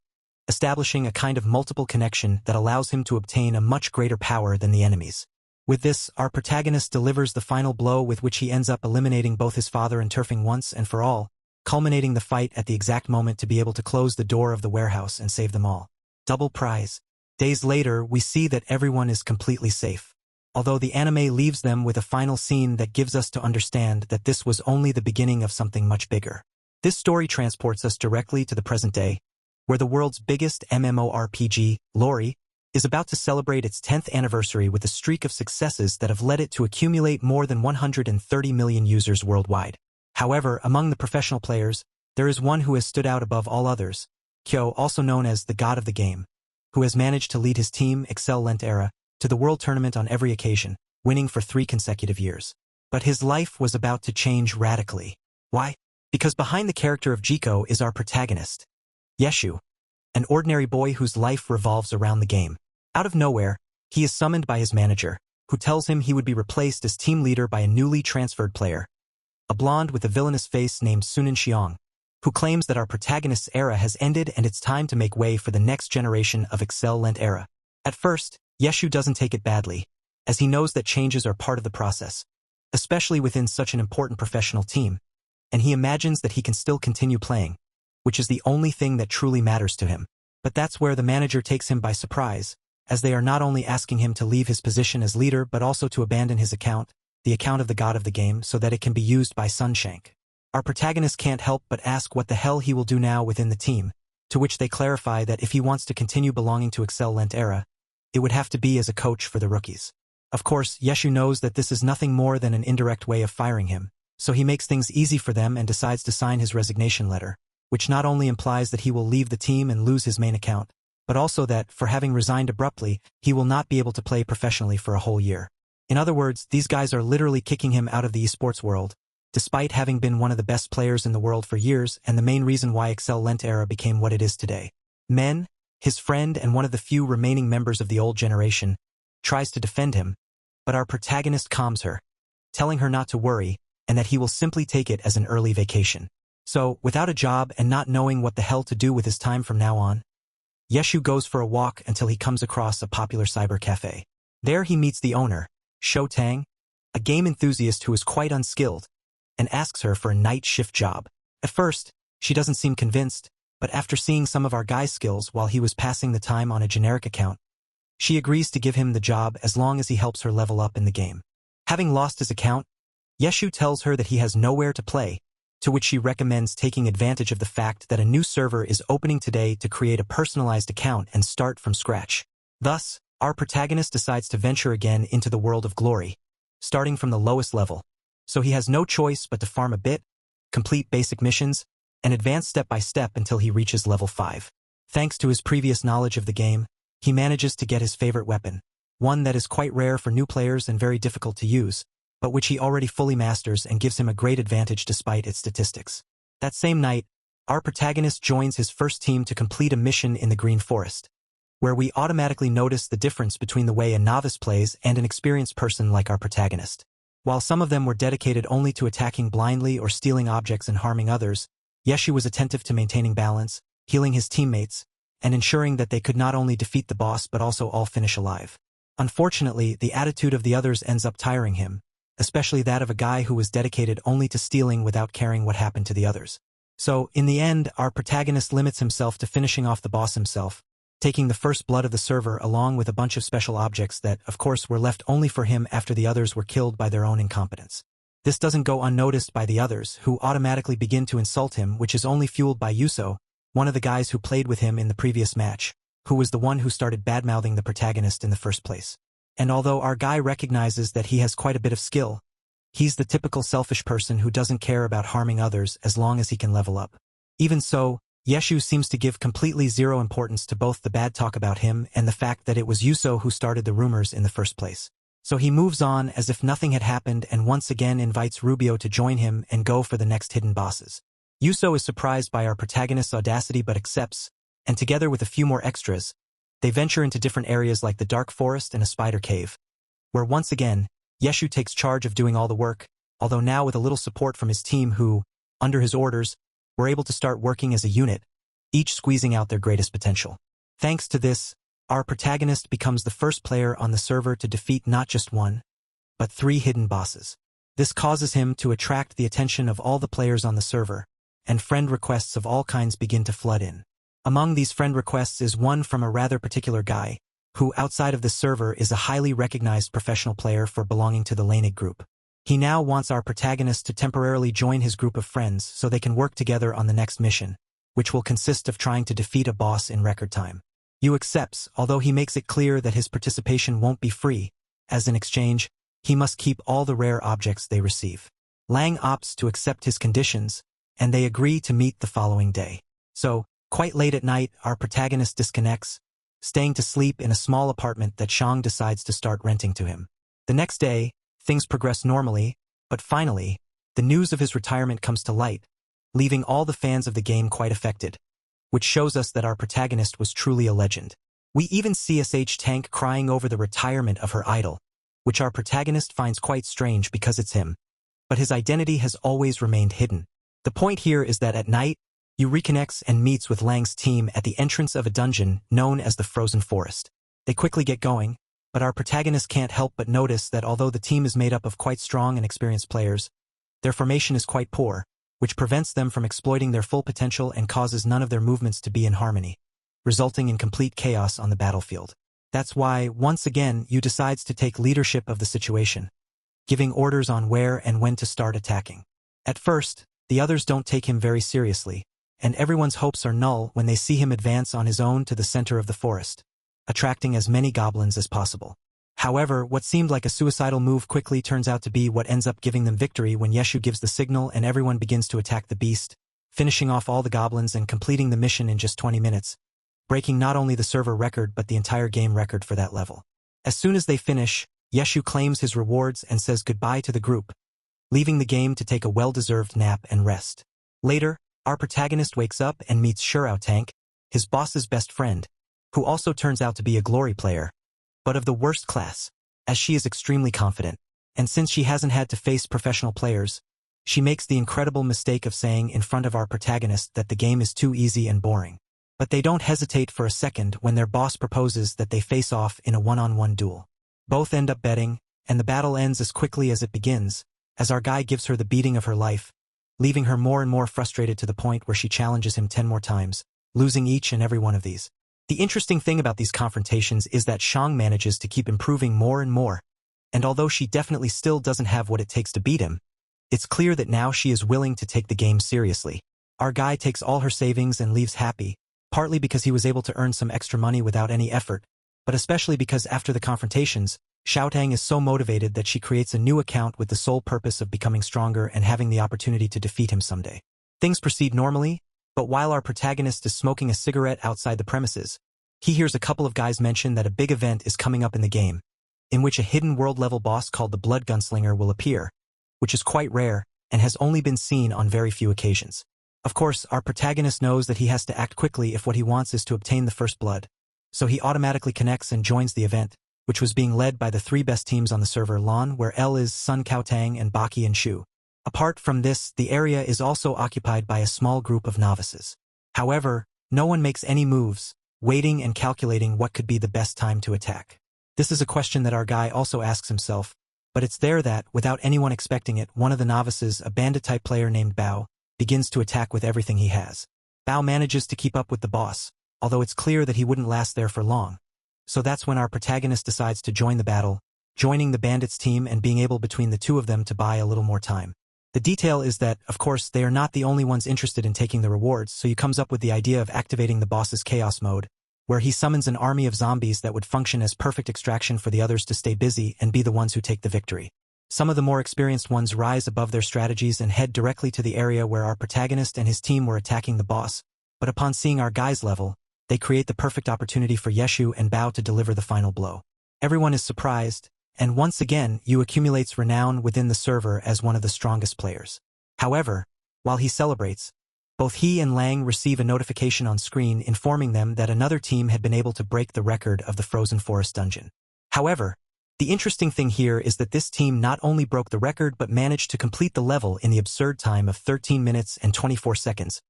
establishing a kind of multiple connection that allows him to obtain a much greater power than the enemies. With this, our protagonist delivers the final blow with which he ends up eliminating both his father and Turfing once and for all, culminating the fight at the exact moment to be able to close the door of the warehouse and save them all. Double prize. Days later, we see that everyone is completely safe, although the anime leaves them with a final scene that gives us to understand that this was only the beginning of something much bigger. This story transports us directly to the present day, where the world's biggest MMORPG, Lori, is about to celebrate its 10th anniversary with a streak of successes that have led it to accumulate more than 130 million users worldwide. However, among the professional players, there is one who has stood out above all others, Kyo, also known as the god of the game, who has managed to lead his team, Excel-Lent Era, to the world tournament on every occasion, winning for 3 consecutive years. But his life was about to change radically. Why? Because behind the character of Jiko is our protagonist, Yeshu, an ordinary boy whose life revolves around the game. Out of nowhere, he is summoned by his manager, who tells him he would be replaced as team leader by a newly transferred player, a blonde with a villainous face named Sunan Xiong, who claims that our protagonist's era has ended and it's time to make way for the next generation of Excel-Lent Era. At first, Yeshu doesn't take it badly, as he knows that changes are part of the process, especially within such an important professional team, and he imagines that he can still continue playing, which is the only thing that truly matters to him. But that's where the manager takes him by surprise, as they are not only asking him to leave his position as leader but also to abandon his account, the account of the god of the game, so that it can be used by Sunshank. Our protagonist can't help but ask what the hell he will do now within the team, to which they clarify that if he wants to continue belonging to Excel-Lent Era, it would have to be as a coach for the rookies. Of course, Yeshu knows that this is nothing more than an indirect way of firing him, So he makes things easy for them and decides to sign his resignation letter, which not only implies that he will leave the team and lose his main account, but also that, for having resigned abruptly, he will not be able to play professionally for a whole year. In other words, these guys are literally kicking him out of the esports world, despite having been one of the best players in the world for years and the main reason why Excel Lent era became what it is today. Men, his friend and one of the few remaining members of the old generation, tries to defend him, but our protagonist calms her, telling her not to worry and that he will simply take it as an early vacation. So, without a job and not knowing what the hell to do with his time from now on, Yeshu goes for a walk until he comes across a popular cyber cafe. There he meets the owner, Shou Tang, a game enthusiast who is quite unskilled, and asks her for a night shift job. At first, she doesn't seem convinced, but after seeing some of our guy's skills while he was passing the time on a generic account, she agrees to give him the job as long as he helps her level up in the game. Having lost his account, Yeshu tells her that he has nowhere to play, to which she recommends taking advantage of the fact that a new server is opening today to create a personalized account and start from scratch. Thus, our protagonist decides to venture again into the world of glory, starting from the lowest level. So he has no choice but to farm a bit, complete basic missions, and advance step by step until he reaches level 5. Thanks to his previous knowledge of the game, he manages to get his favorite weapon, one that is quite rare for new players and very difficult to use, but which he already fully masters and gives him a great advantage despite its statistics. That same night, our protagonist joins his first team to complete a mission in the Green Forest, where we automatically notice the difference between the way a novice plays and an experienced person like our protagonist. While some of them were dedicated only to attacking blindly or stealing objects and harming others, Yeshu was attentive to maintaining balance, healing his teammates, and ensuring that they could not only defeat the boss but also all finish alive. Unfortunately, the attitude of the others ends up tiring him, especially that of a guy who was dedicated only to stealing without caring what happened to the others. So, in the end, our protagonist limits himself to finishing off the boss himself, taking the first blood of the server along with a bunch of special objects that, of course, were left only for him after the others were killed by their own incompetence. This doesn't go unnoticed by the others, who automatically begin to insult him, which is only fueled by Yuso, one of the guys who played with him in the previous match, who was the one who started badmouthing the protagonist in the first place. And although our guy recognizes that he has quite a bit of skill, he's the typical selfish person who doesn't care about harming others as long as he can level up. Even so, Yeshu seems to give completely zero importance to both the bad talk about him and the fact that it was Yuso who started the rumors in the first place. So he moves on as if nothing had happened and once again invites Rubio to join him and go for the next hidden bosses. Yuso is surprised by our protagonist's audacity but accepts, and together with a few more extras, they venture into different areas like the Dark Forest and a spider cave, where once again, Yeshu takes charge of doing all the work, although now with a little support from his team who, under his orders, were able to start working as a unit, each squeezing out their greatest potential. Thanks to this, our protagonist becomes the first player on the server to defeat not just one, but 3 hidden bosses. This causes him to attract the attention of all the players on the server, and friend requests of all kinds begin to flood in. Among these friend requests is one from a rather particular guy, who outside of the server is a highly recognized professional player for belonging to the Lanig group. He now wants our protagonist to temporarily join his group of friends so they can work together on the next mission, which will consist of trying to defeat a boss in record time. Yu accepts, although he makes it clear that his participation won't be free, as in exchange, he must keep all the rare objects they receive. Lang opts to accept his conditions, and they agree to meet the following day. So, quite late at night, our protagonist disconnects, staying to sleep in a small apartment that Shang decides to start renting to him. The next day, things progress normally, but finally, the news of his retirement comes to light, leaving all the fans of the game quite affected, which shows us that our protagonist was truly a legend. We even see SH Tank crying over the retirement of her idol, which our protagonist finds quite strange because it's him, but his identity has always remained hidden. The point here is that at night, Yu reconnects and meets with Lang's team at the entrance of a dungeon known as the Frozen Forest. They quickly get going, but our protagonist can't help but notice that although the team is made up of quite strong and experienced players, their formation is quite poor, which prevents them from exploiting their full potential and causes none of their movements to be in harmony, resulting in complete chaos on the battlefield. That's why, once again, Yu decides to take leadership of the situation, giving orders on where and when to start attacking. At first, the others don't take him very seriously, and everyone's hopes are null when they see him advance on his own to the center of the forest, attracting as many goblins as possible. However, what seemed like a suicidal move quickly turns out to be what ends up giving them victory when Yeshu gives the signal and everyone begins to attack the beast, finishing off all the goblins and completing the mission in just 20 minutes, breaking not only the server record but the entire game record for that level. As soon as they finish, Yeshu claims his rewards and says goodbye to the group, leaving the game to take a well-deserved nap and rest. Later, our protagonist wakes up and meets Shurao Tank, his boss's best friend, who also turns out to be a glory player, but of the worst class, as she is extremely confident, and since she hasn't had to face professional players, she makes the incredible mistake of saying in front of our protagonist that the game is too easy and boring. But they don't hesitate for a second when their boss proposes that they face off in a one-on-one duel. Both end up betting, and the battle ends as quickly as it begins, as our guy gives her the beating of her life, leaving her more and more frustrated to the point where she challenges him 10 more times, losing each and every one of these. The interesting thing about these confrontations is that Shang manages to keep improving more and more, and although she definitely still doesn't have what it takes to beat him, it's clear that now she is willing to take the game seriously. Our guy takes all her savings and leaves happy, partly because he was able to earn some extra money without any effort, but especially because after the confrontations, Xiaotang is so motivated that she creates a new account with the sole purpose of becoming stronger and having the opportunity to defeat him someday. Things proceed normally, but while our protagonist is smoking a cigarette outside the premises, he hears a couple of guys mention that a big event is coming up in the game, in which a hidden world-level boss called the Blood Gunslinger will appear, which is quite rare and has only been seen on very few occasions. Of course, our protagonist knows that he has to act quickly if what he wants is to obtain the first blood, so he automatically connects and joins the event, which was being led by the 3 best teams on the server Lon, where L is Sun Kaotang and Baki and Shu. Apart from this, the area is also occupied by a small group of novices. However, no one makes any moves, waiting and calculating what could be the best time to attack. This is a question that our guy also asks himself, but it's there that, without anyone expecting it, one of the novices, a bandit-type player named Bao, begins to attack with everything he has. Bao manages to keep up with the boss, although it's clear that he wouldn't last there for long. So that's when our protagonist decides to join the battle, joining the bandits team and being able between the two of them to buy a little more time. The detail is that, of course, they are not the only ones interested in taking the rewards, so he comes up with the idea of activating the boss's chaos mode, where he summons an army of zombies that would function as perfect extraction for the others to stay busy and be the ones who take the victory. Some of the more experienced ones rise above their strategies and head directly to the area where our protagonist and his team were attacking the boss, but upon seeing our guy's level, they create the perfect opportunity for Yeshu and Bao to deliver the final blow. Everyone is surprised, and once again, Yu accumulates renown within the server as one of the strongest players. However, while he celebrates, both he and Lang receive a notification on screen informing them that another team had been able to break the record of the Frozen Forest dungeon. However, the interesting thing here is that this team not only broke the record but managed to complete the level in the absurd time of 13 minutes and 24 seconds,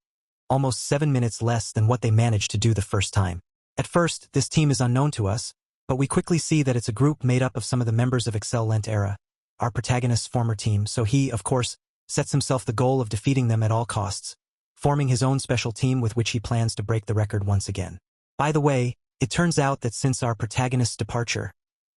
almost 7 minutes less than what they managed to do the first time. At first, this team is unknown to us, but we quickly see that it's a group made up of some of the members of Excel-Lent Era, our protagonist's former team, so he, of course, sets himself the goal of defeating them at all costs, forming his own special team with which he plans to break the record once again. By the way, it turns out that since our protagonist's departure,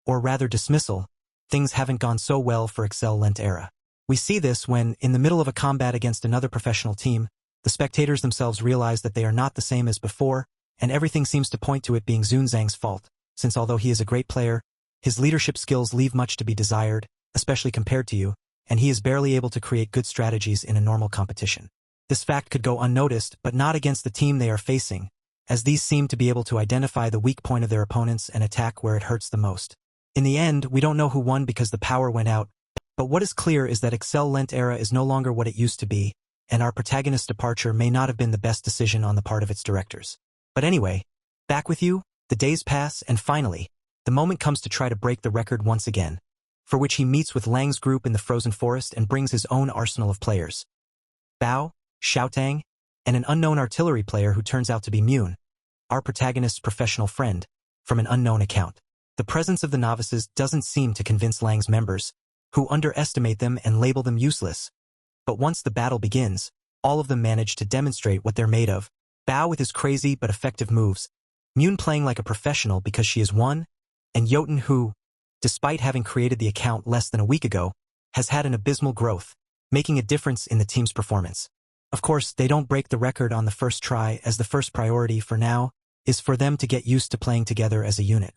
or rather dismissal, things haven't gone so well for Excel-Lent Era. We see this when, in the middle of a combat against another professional team, the spectators themselves realize that they are not the same as before, and everything seems to point to it being Zunzang's fault, since although he is a great player, his leadership skills leave much to be desired, especially compared to you, and he is barely able to create good strategies in a normal competition. This fact could go unnoticed, but not against the team they are facing, as these seem to be able to identify the weak point of their opponents and attack where it hurts the most. In the end, we don't know who won because the power went out, but what is clear is that Excel-Lent Era is no longer what it used to be, and our protagonist's departure may not have been the best decision on the part of its directors. But anyway, back with you, the days pass, and finally, the moment comes to try to break the record once again, for which he meets with Lang's group in the Frozen Forest and brings his own arsenal of players. Bao, Xiaotang, and an unknown artillery player who turns out to be Mune, our protagonist's professional friend, from an unknown account. The presence of the novices doesn't seem to convince Lang's members, who underestimate them and label them useless. But once the battle begins, all of them manage to demonstrate what they're made of. Bao with his crazy but effective moves, Mune playing like a professional because she is one, and Jotun who, despite having created the account less than a week ago, has had an abysmal growth, making a difference in the team's performance. Of course, they don't break the record on the first try, as the first priority for now is for them to get used to playing together as a unit.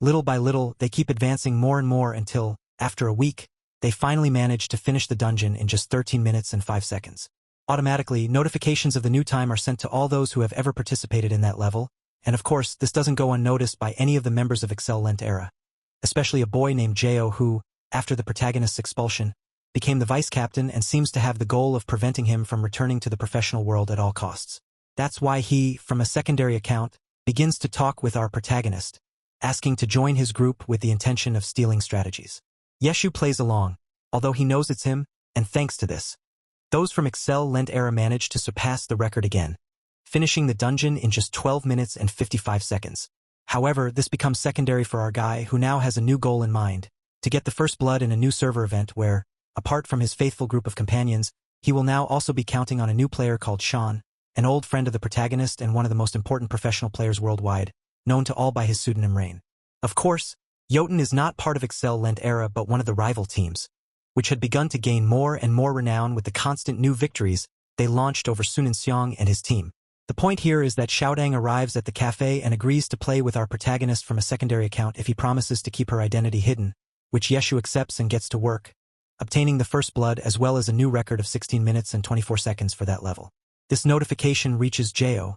Little by little, they keep advancing more and more until, after a week, they finally manage to finish the dungeon in just 13 minutes and 5 seconds. Automatically, notifications of the new time are sent to all those who have ever participated in that level, and of course, this doesn't go unnoticed by any of the members of Excel-Lent era, especially a boy named Jo who, after the protagonist's expulsion, became the vice-captain and seems to have the goal of preventing him from returning to the professional world at all costs. That's why he, from a secondary account, begins to talk with our protagonist, asking to join his group with the intention of stealing strategies. Yeshu plays along, although he knows it's him, and thanks to this, those from Excel-Lent era manage to surpass the record again, finishing the dungeon in just 12 minutes and 55 seconds. However, this becomes secondary for our guy who now has a new goal in mind, to get the first blood in a new server event where, apart from his faithful group of companions, he will now also be counting on a new player called Sean, an old friend of the protagonist and one of the most important professional players worldwide, known to all by his pseudonym Rain. Of course, Jotun is not part of Excel-Lent era but one of the rival teams, which had begun to gain more and more renown with the constant new victories they launched over Sunan Xiong and his team. The point here is that Xiaodang arrives at the cafe and agrees to play with our protagonist from a secondary account if he promises to keep her identity hidden, which Yeshu accepts and gets to work, obtaining the first blood as well as a new record of 16 minutes and 24 seconds for that level. This notification reaches Jo,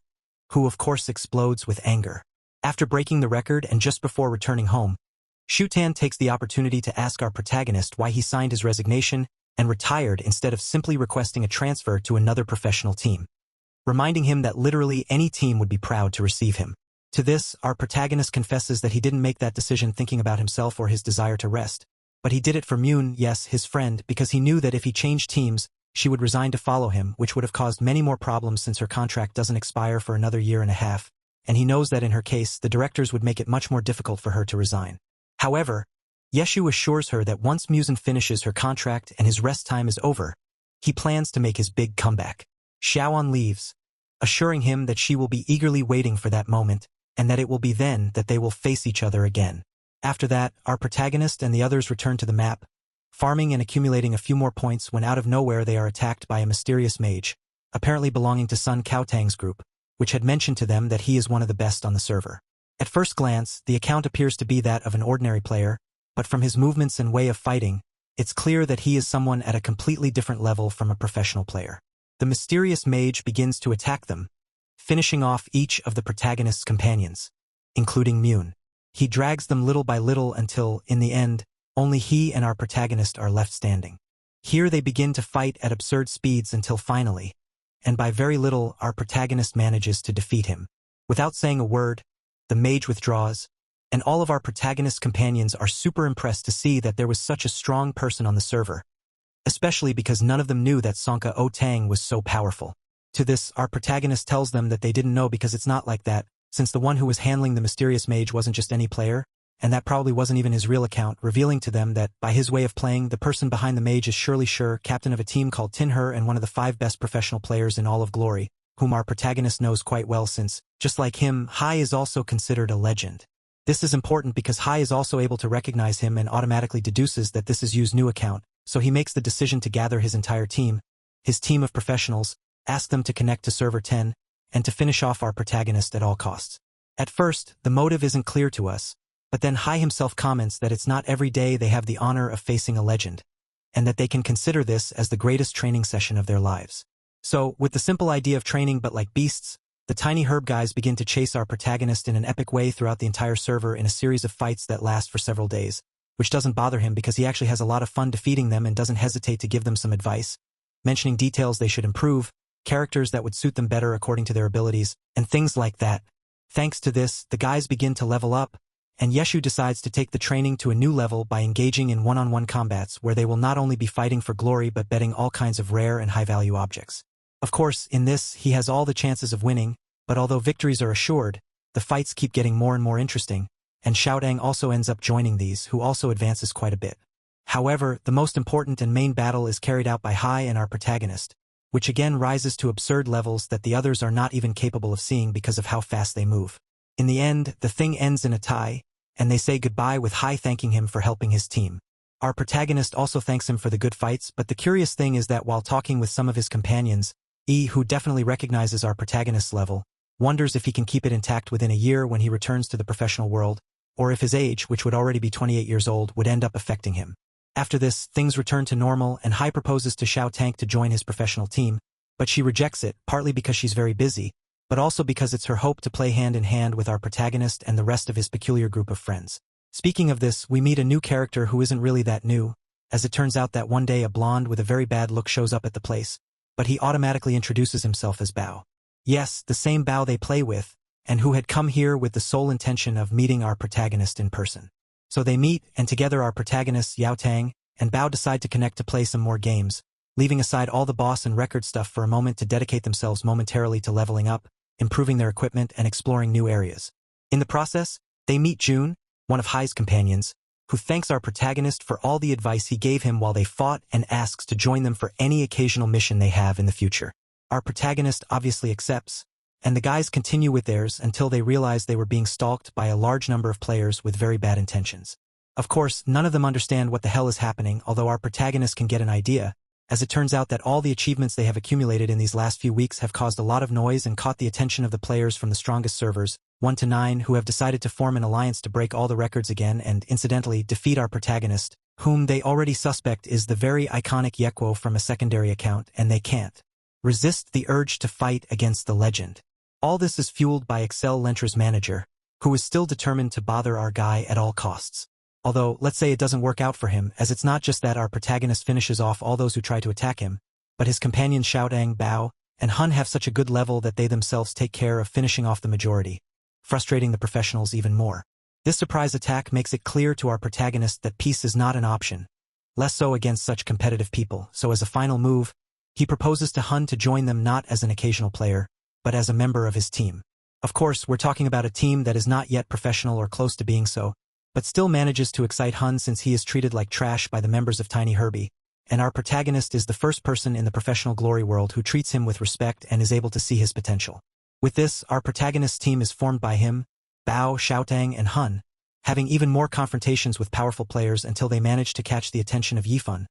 who of course explodes with anger. After breaking the record and just before returning home, Shutan takes the opportunity to ask our protagonist why he signed his resignation and retired instead of simply requesting a transfer to another professional team, reminding him that literally any team would be proud to receive him. To this, our protagonist confesses that he didn't make that decision thinking about himself or his desire to rest, but he did it for Myun, yes, his friend, because he knew that if he changed teams, she would resign to follow him, which would have caused many more problems since her contract doesn't expire for another year and a half, and he knows that in her case, the directors would make it much more difficult for her to resign. However, Yeshu assures her that once Muzan finishes her contract and his rest time is over, he plans to make his big comeback. Xiaoan leaves, assuring him that she will be eagerly waiting for that moment, and that it will be then that they will face each other again. After that, our protagonist and the others return to the map, farming and accumulating a few more points when out of nowhere they are attacked by a mysterious mage, apparently belonging to Sun Kaotang's group, which had mentioned to them that he is one of the best on the server. At first glance, the account appears to be that of an ordinary player, but from his movements and way of fighting, it's clear that he is someone at a completely different level from a professional player. The mysterious mage begins to attack them, finishing off each of the protagonist's companions, including Myun. He drags them little by little until, in the end, only he and our protagonist are left standing. Here they begin to fight at absurd speeds until finally, and by very little, our protagonist manages to defeat him. Without saying a word, the mage withdraws, and all of our protagonist's companions are super impressed to see that there was such a strong person on the server, especially because none of them knew that Sonka O Tang was so powerful. To this, our protagonist tells them that they didn't know because it's not like that, since the one who was handling the mysterious mage wasn't just any player, and that probably wasn't even his real account, revealing to them that, by his way of playing, the person behind the mage is surely Sure, captain of a team called Tinher and one of the 5 best professional players in all of Glory, whom our protagonist knows quite well since, just like him, Hai is also considered a legend. This is important because Hai is also able to recognize him and automatically deduces that this is Yu's new account, so he makes the decision to gather his entire team, his team of professionals, ask them to connect to server 10, and to finish off our protagonist at all costs. At first, the motive isn't clear to us, but then Hai himself comments that it's not every day they have the honor of facing a legend, and that they can consider this as the greatest training session of their lives. So, with the simple idea of training but like beasts, the tiny herb guys begin to chase our protagonist in an epic way throughout the entire server in a series of fights that last for several days, which doesn't bother him because he actually has a lot of fun defeating them and doesn't hesitate to give them some advice, mentioning details they should improve, characters that would suit them better according to their abilities, and things like that. Thanks to this, the guys begin to level up, and Yeshu decides to take the training to a new level by engaging in one-on-one combats where they will not only be fighting for glory but betting all kinds of rare and high-value objects. Of course, in this, he has all the chances of winning, but although victories are assured, the fights keep getting more and more interesting, and Xiaodang also ends up joining these, who also advances quite a bit. However, the most important and main battle is carried out by Hai and our protagonist, which again rises to absurd levels that the others are not even capable of seeing because of how fast they move. In the end, the thing ends in a tie, and they say goodbye with Hai thanking him for helping his team. Our protagonist also thanks him for the good fights, but the curious thing is that while talking with some of his companions, who definitely recognizes our protagonist's level, wonders if he can keep it intact within a year when he returns to the professional world, or if his age, which would already be 28 years old, would end up affecting him. After this, things return to normal and Hai proposes to Xiao Tank to join his professional team, but she rejects it, partly because she's very busy, but also because it's her hope to play hand in hand with our protagonist and the rest of his peculiar group of friends. Speaking of this, we meet a new character who isn't really that new, as it turns out that one day a blonde with a very bad look shows up at the place, but he automatically introduces himself as Bao. Yes, the same Bao they play with, and who had come here with the sole intention of meeting our protagonist in person. So they meet, and together our protagonists Yao Tang and Bao decide to connect to play some more games, leaving aside all the boss and record stuff for a moment to dedicate themselves momentarily to leveling up, improving their equipment and exploring new areas. In the process, they meet June, one of Hai's companions, who thanks our protagonist for all the advice he gave him while they fought and asks to join them for any occasional mission they have in the future. Our protagonist obviously accepts, and the guys continue with theirs until they realize they were being stalked by a large number of players with very bad intentions. Of course, none of them understand what the hell is happening, although our protagonist can get an idea, as it turns out that all the achievements they have accumulated in these last few weeks have caused a lot of noise and caught the attention of the players from the strongest servers, 1 to 9, who have decided to form an alliance to break all the records again and, incidentally, defeat our protagonist, whom they already suspect is the very iconic Yekwo from a secondary account, and they can't resist the urge to fight against the legend. All this is fueled by Excel Lentra's manager, who is still determined to bother our guy at all costs. Although, let's say it doesn't work out for him, as it's not just that our protagonist finishes off all those who try to attack him, but his companions Xiao Tang, Bao, and Hun have such a good level that they themselves take care of finishing off the majority, frustrating the professionals even more. This surprise attack makes it clear to our protagonist that peace is not an option, less so against such competitive people, so as a final move, he proposes to Hun to join them not as an occasional player, but as a member of his team. Of course, we're talking about a team that is not yet professional or close to being so, but still manages to excite Hun since he is treated like trash by the members of Tiny Herbie, and our protagonist is the first person in the professional glory world who treats him with respect and is able to see his potential. With this, our protagonist's team is formed by him, Bao, Xiaotang, and Hun, having even more confrontations with powerful players until they manage to catch the attention of Yifan,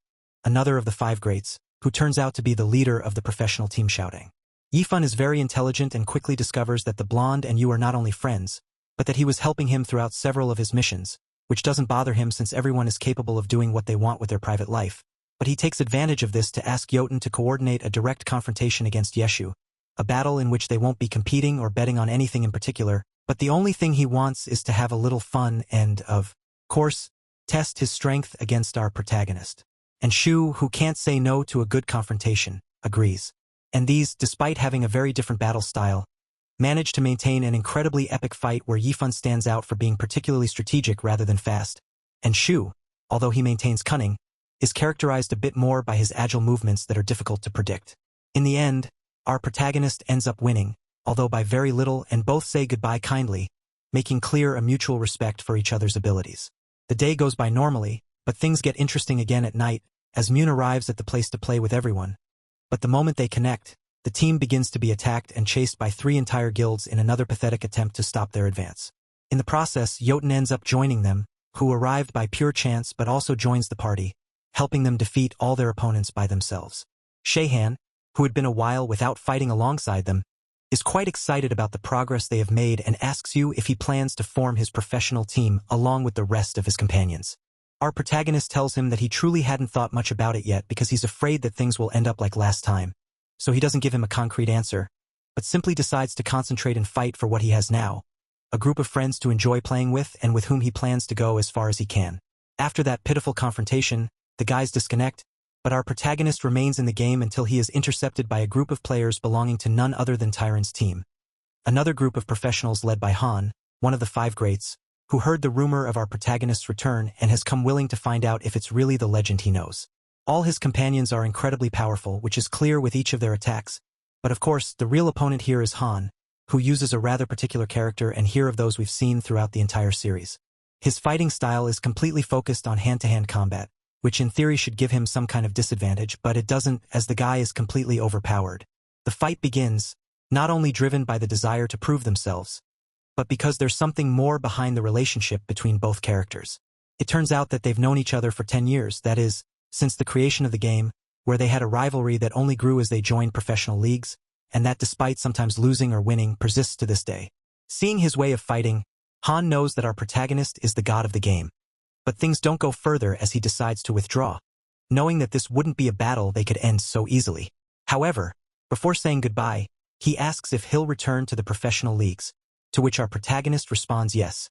another of the 5 greats, who turns out to be the leader of the professional team Xiaotang. Yifan is very intelligent and quickly discovers that the blonde and you are not only friends, but that he was helping him throughout several of his missions, which doesn't bother him since everyone is capable of doing what they want with their private life. But he takes advantage of this to ask Jotun to coordinate a direct confrontation against Yeshu, a battle in which they won't be competing or betting on anything in particular, but the only thing he wants is to have a little fun and, of course, test his strength against our protagonist. And Shu, who can't say no to a good confrontation, agrees. And these, despite having a very different battle style, manage to maintain an incredibly epic fight where Yifan stands out for being particularly strategic rather than fast, and Shu, although he maintains cunning, is characterized a bit more by his agile movements that are difficult to predict. In the end, our protagonist ends up winning, although by very little, and both say goodbye kindly, making clear a mutual respect for each other's abilities. The day goes by normally, but things get interesting again at night, as Moon arrives at the place to play with everyone. But the moment they connect, the team begins to be attacked and chased by 3 entire guilds in another pathetic attempt to stop their advance. In the process, Jotun ends up joining them, who arrived by pure chance but also joins the party, helping them defeat all their opponents by themselves. Shehan, who had been a while without fighting alongside them, is quite excited about the progress they have made and asks you if he plans to form his professional team along with the rest of his companions. Our protagonist tells him that he truly hadn't thought much about it yet because he's afraid that things will end up like last time, so he doesn't give him a concrete answer, but simply decides to concentrate and fight for what he has now, a group of friends to enjoy playing with and with whom he plans to go as far as he can. After that pitiful confrontation, the guys disconnect, but our protagonist remains in the game until he is intercepted by a group of players belonging to none other than Tyrant's team. Another group of professionals led by Han, one of the 5 greats, who heard the rumor of our protagonist's return and has come willing to find out if it's really the legend he knows. All his companions are incredibly powerful, which is clear with each of their attacks, but of course, the real opponent here is Han, who uses a rather particular character and here of those we've seen throughout the entire series. His fighting style is completely focused on hand-to-hand combat, which in theory should give him some kind of disadvantage, but it doesn't, as the guy is completely overpowered. The fight begins, not only driven by the desire to prove themselves, but because there's something more behind the relationship between both characters. It turns out that they've known each other for 10 years, that is, since the creation of the game, where they had a rivalry that only grew as they joined professional leagues, and that despite sometimes losing or winning persists to this day. Seeing his way of fighting, Han knows that our protagonist is the god of the game. But things don't go further as he decides to withdraw, knowing that this wouldn't be a battle they could end so easily. However, before saying goodbye, he asks if he'll return to the professional leagues, to which our protagonist responds yes,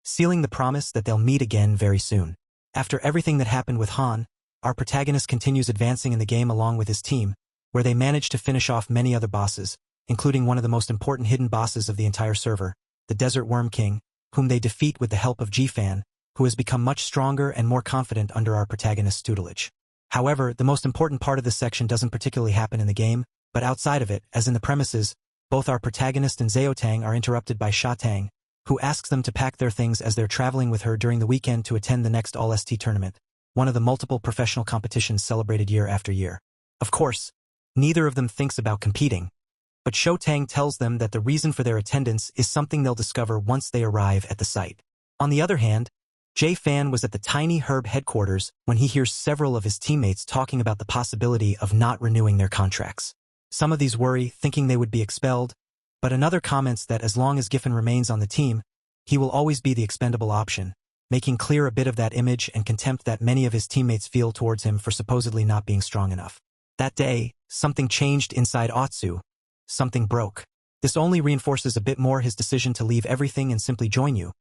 sealing the promise that they'll meet again very soon. After everything that happened with Han, our protagonist continues advancing in the game along with his team, where they manage to finish off many other bosses, including one of the most important hidden bosses of the entire server, the Desert Worm King, whom they defeat with the help of G-Fan, who has become much stronger and more confident under our protagonist's tutelage. However, the most important part of this section doesn't particularly happen in the game, but outside of it, as in the premises, both our protagonist and Xiaotang are interrupted by Sha Tang, who asks them to pack their things as they're traveling with her during the weekend to attend the next All-ST tournament, one of the multiple professional competitions celebrated year after year. Of course, neither of them thinks about competing, but Sha Tang tells them that the reason for their attendance is something they'll discover once they arrive at the site. On the other hand, J-Fan was at the Tiny Herb headquarters when he hears several of his teammates talking about the possibility of not renewing their contracts. Some of these worry, thinking they would be expelled, but another comments that as long as Giffen remains on the team, he will always be the expendable option, making clear a bit of that image and contempt that many of his teammates feel towards him for supposedly not being strong enough. That day, something changed inside Otsu. Something broke. This only reinforces a bit more his decision to leave everything and simply join you.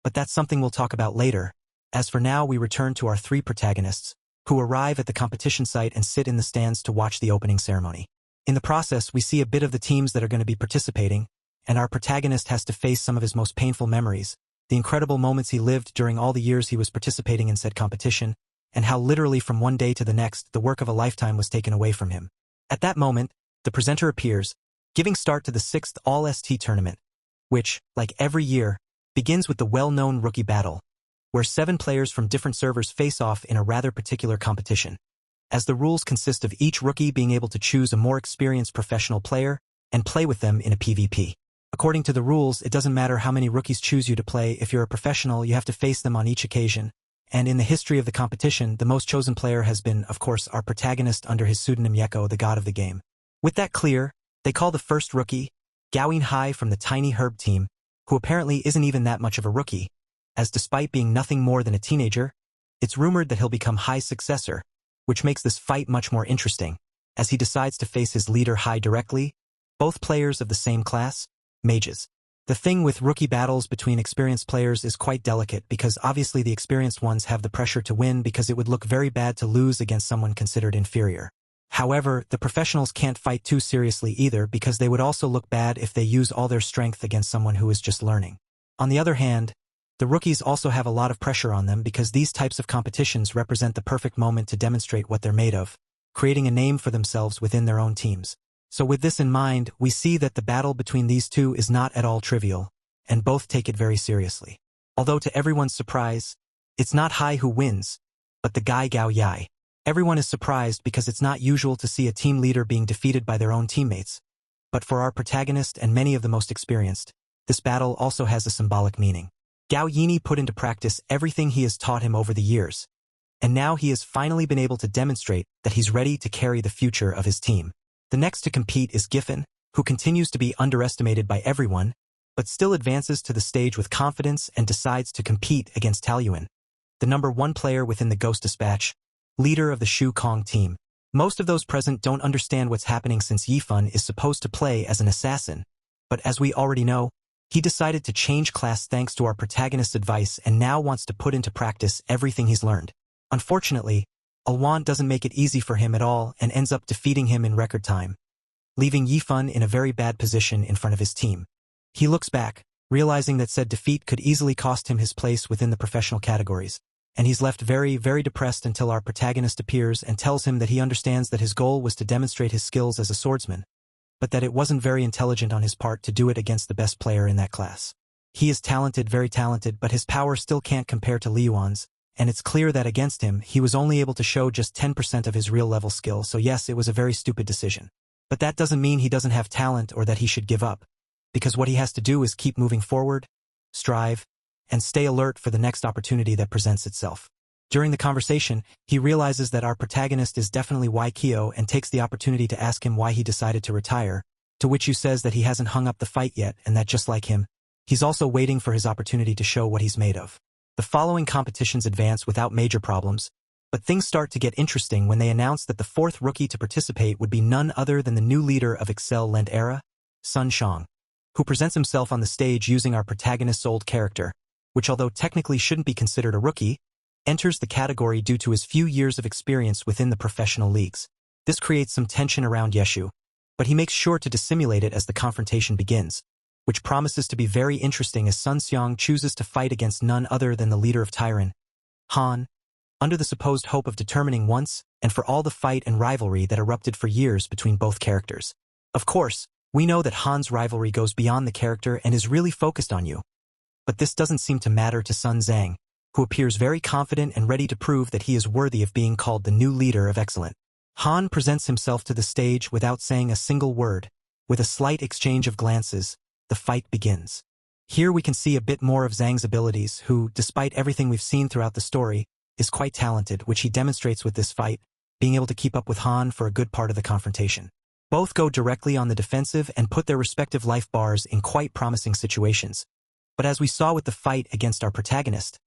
But that's something we'll talk about later. As for now, we return to our three protagonists, who arrive at the competition site and sit in the stands to watch the opening ceremony. In the process, we see a bit of the teams that are going to be participating, and our protagonist has to face some of his most painful memories, the incredible moments he lived during all the years he was participating in said competition, and how literally from one day to the next, the work of a lifetime was taken away from him. At that moment, the presenter appears, giving start to the 6th All-ST tournament, which, like every year, begins with the well-known rookie battle, where 7 players from different servers face off in a rather particular competition, as the rules consist of each rookie being able to choose a more experienced professional player and play with them in a PvP. According to the rules, it doesn't matter how many rookies choose you to play. If you're a professional, you have to face them on each occasion, and in the history of the competition, the most chosen player has been, of course, our protagonist under his pseudonym Yeko, the god of the game. With that clear, they call the first rookie, Gaoin Hai from the Tiny Herb team, who apparently isn't even that much of a rookie, as despite being nothing more than a teenager, it's rumored that he'll become Hai's successor, which makes this fight much more interesting, as he decides to face his leader Hai directly, both players of the same class, mages. The thing with rookie battles between experienced players is quite delicate because obviously the experienced ones have the pressure to win because it would look very bad to lose against someone considered inferior. However, the professionals can't fight too seriously either because they would also look bad if they use all their strength against someone who is just learning. On the other hand, the rookies also have a lot of pressure on them because these types of competitions represent the perfect moment to demonstrate what they're made of, creating a name for themselves within their own teams. So with this in mind, we see that the battle between these two is not at all trivial, and both take it very seriously. Although to everyone's surprise, it's not Hai who wins, but the guy Gao Yai. Everyone is surprised because it's not usual to see a team leader being defeated by their own teammates. But for our protagonist and many of the most experienced, this battle also has a symbolic meaning. Gao Yini put into practice everything he has taught him over the years, and now he has finally been able to demonstrate that he's ready to carry the future of his team. The next to compete is Giffen, who continues to be underestimated by everyone, but still advances to the stage with confidence and decides to compete against Taoyuan, the #1 player within the Ghost Dispatch, leader of the Shu Kong team. Most of those present don't understand what's happening since Yifan is supposed to play as an assassin, but as we already know, he decided to change class thanks to our protagonist's advice and now wants to put into practice everything he's learned. Unfortunately, Alwan doesn't make it easy for him at all and ends up defeating him in record time, leaving Yifan in a very bad position in front of his team. He looks back, realizing that said defeat could easily cost him his place within the professional categories, and he's left very, very depressed until our protagonist appears and tells him that he understands that his goal was to demonstrate his skills as a swordsman, but that it wasn't very intelligent on his part to do it against the best player in that class. He is talented, very talented, but his power still can't compare to Liuan's, and it's clear that against him, he was only able to show just 10% of his real level skill, so yes, it was a very stupid decision. But that doesn't mean he doesn't have talent or that he should give up, because what he has to do is keep moving forward, strive, and stay alert for the next opportunity that presents itself. During the conversation, he realizes that our protagonist is definitely Waikio and takes the opportunity to ask him why he decided to retire, to which Yu says that he hasn't hung up the fight yet and that just like him, He's also waiting for his opportunity to show what he's made of. The following competitions advance without major problems, but things start to get interesting when they announce that the fourth rookie to participate would be none other than the new leader of Excel Lent Era, Sun Xiang, who presents himself on the stage using our protagonist's old character, which although technically shouldn't be considered a rookie, enters the category due to his few years of experience within the professional leagues. This creates some tension around Yeshu, but he makes sure to dissimulate it as the confrontation begins, which promises to be very interesting as Sun Xiang chooses to fight against none other than the leader of Tyran, Han, under the supposed hope of determining once and for all the fight and rivalry that erupted for years between both characters. Of course, we know that Han's rivalry goes beyond the character and is really focused on you. But this doesn't seem to matter to Sun Zhang, who appears very confident and ready to prove that he is worthy of being called the new leader of Excellent. Han presents himself to the stage without saying a single word. With a slight exchange of glances, the fight begins. Here we can see a bit more of Zhang's abilities, who, despite everything we've seen throughout the story, is quite talented, which he demonstrates with this fight, being able to keep up with Han for a good part of the confrontation. Both go directly on the defensive and put their respective life bars in quite promising situations. But as we saw with the fight against our protagonist,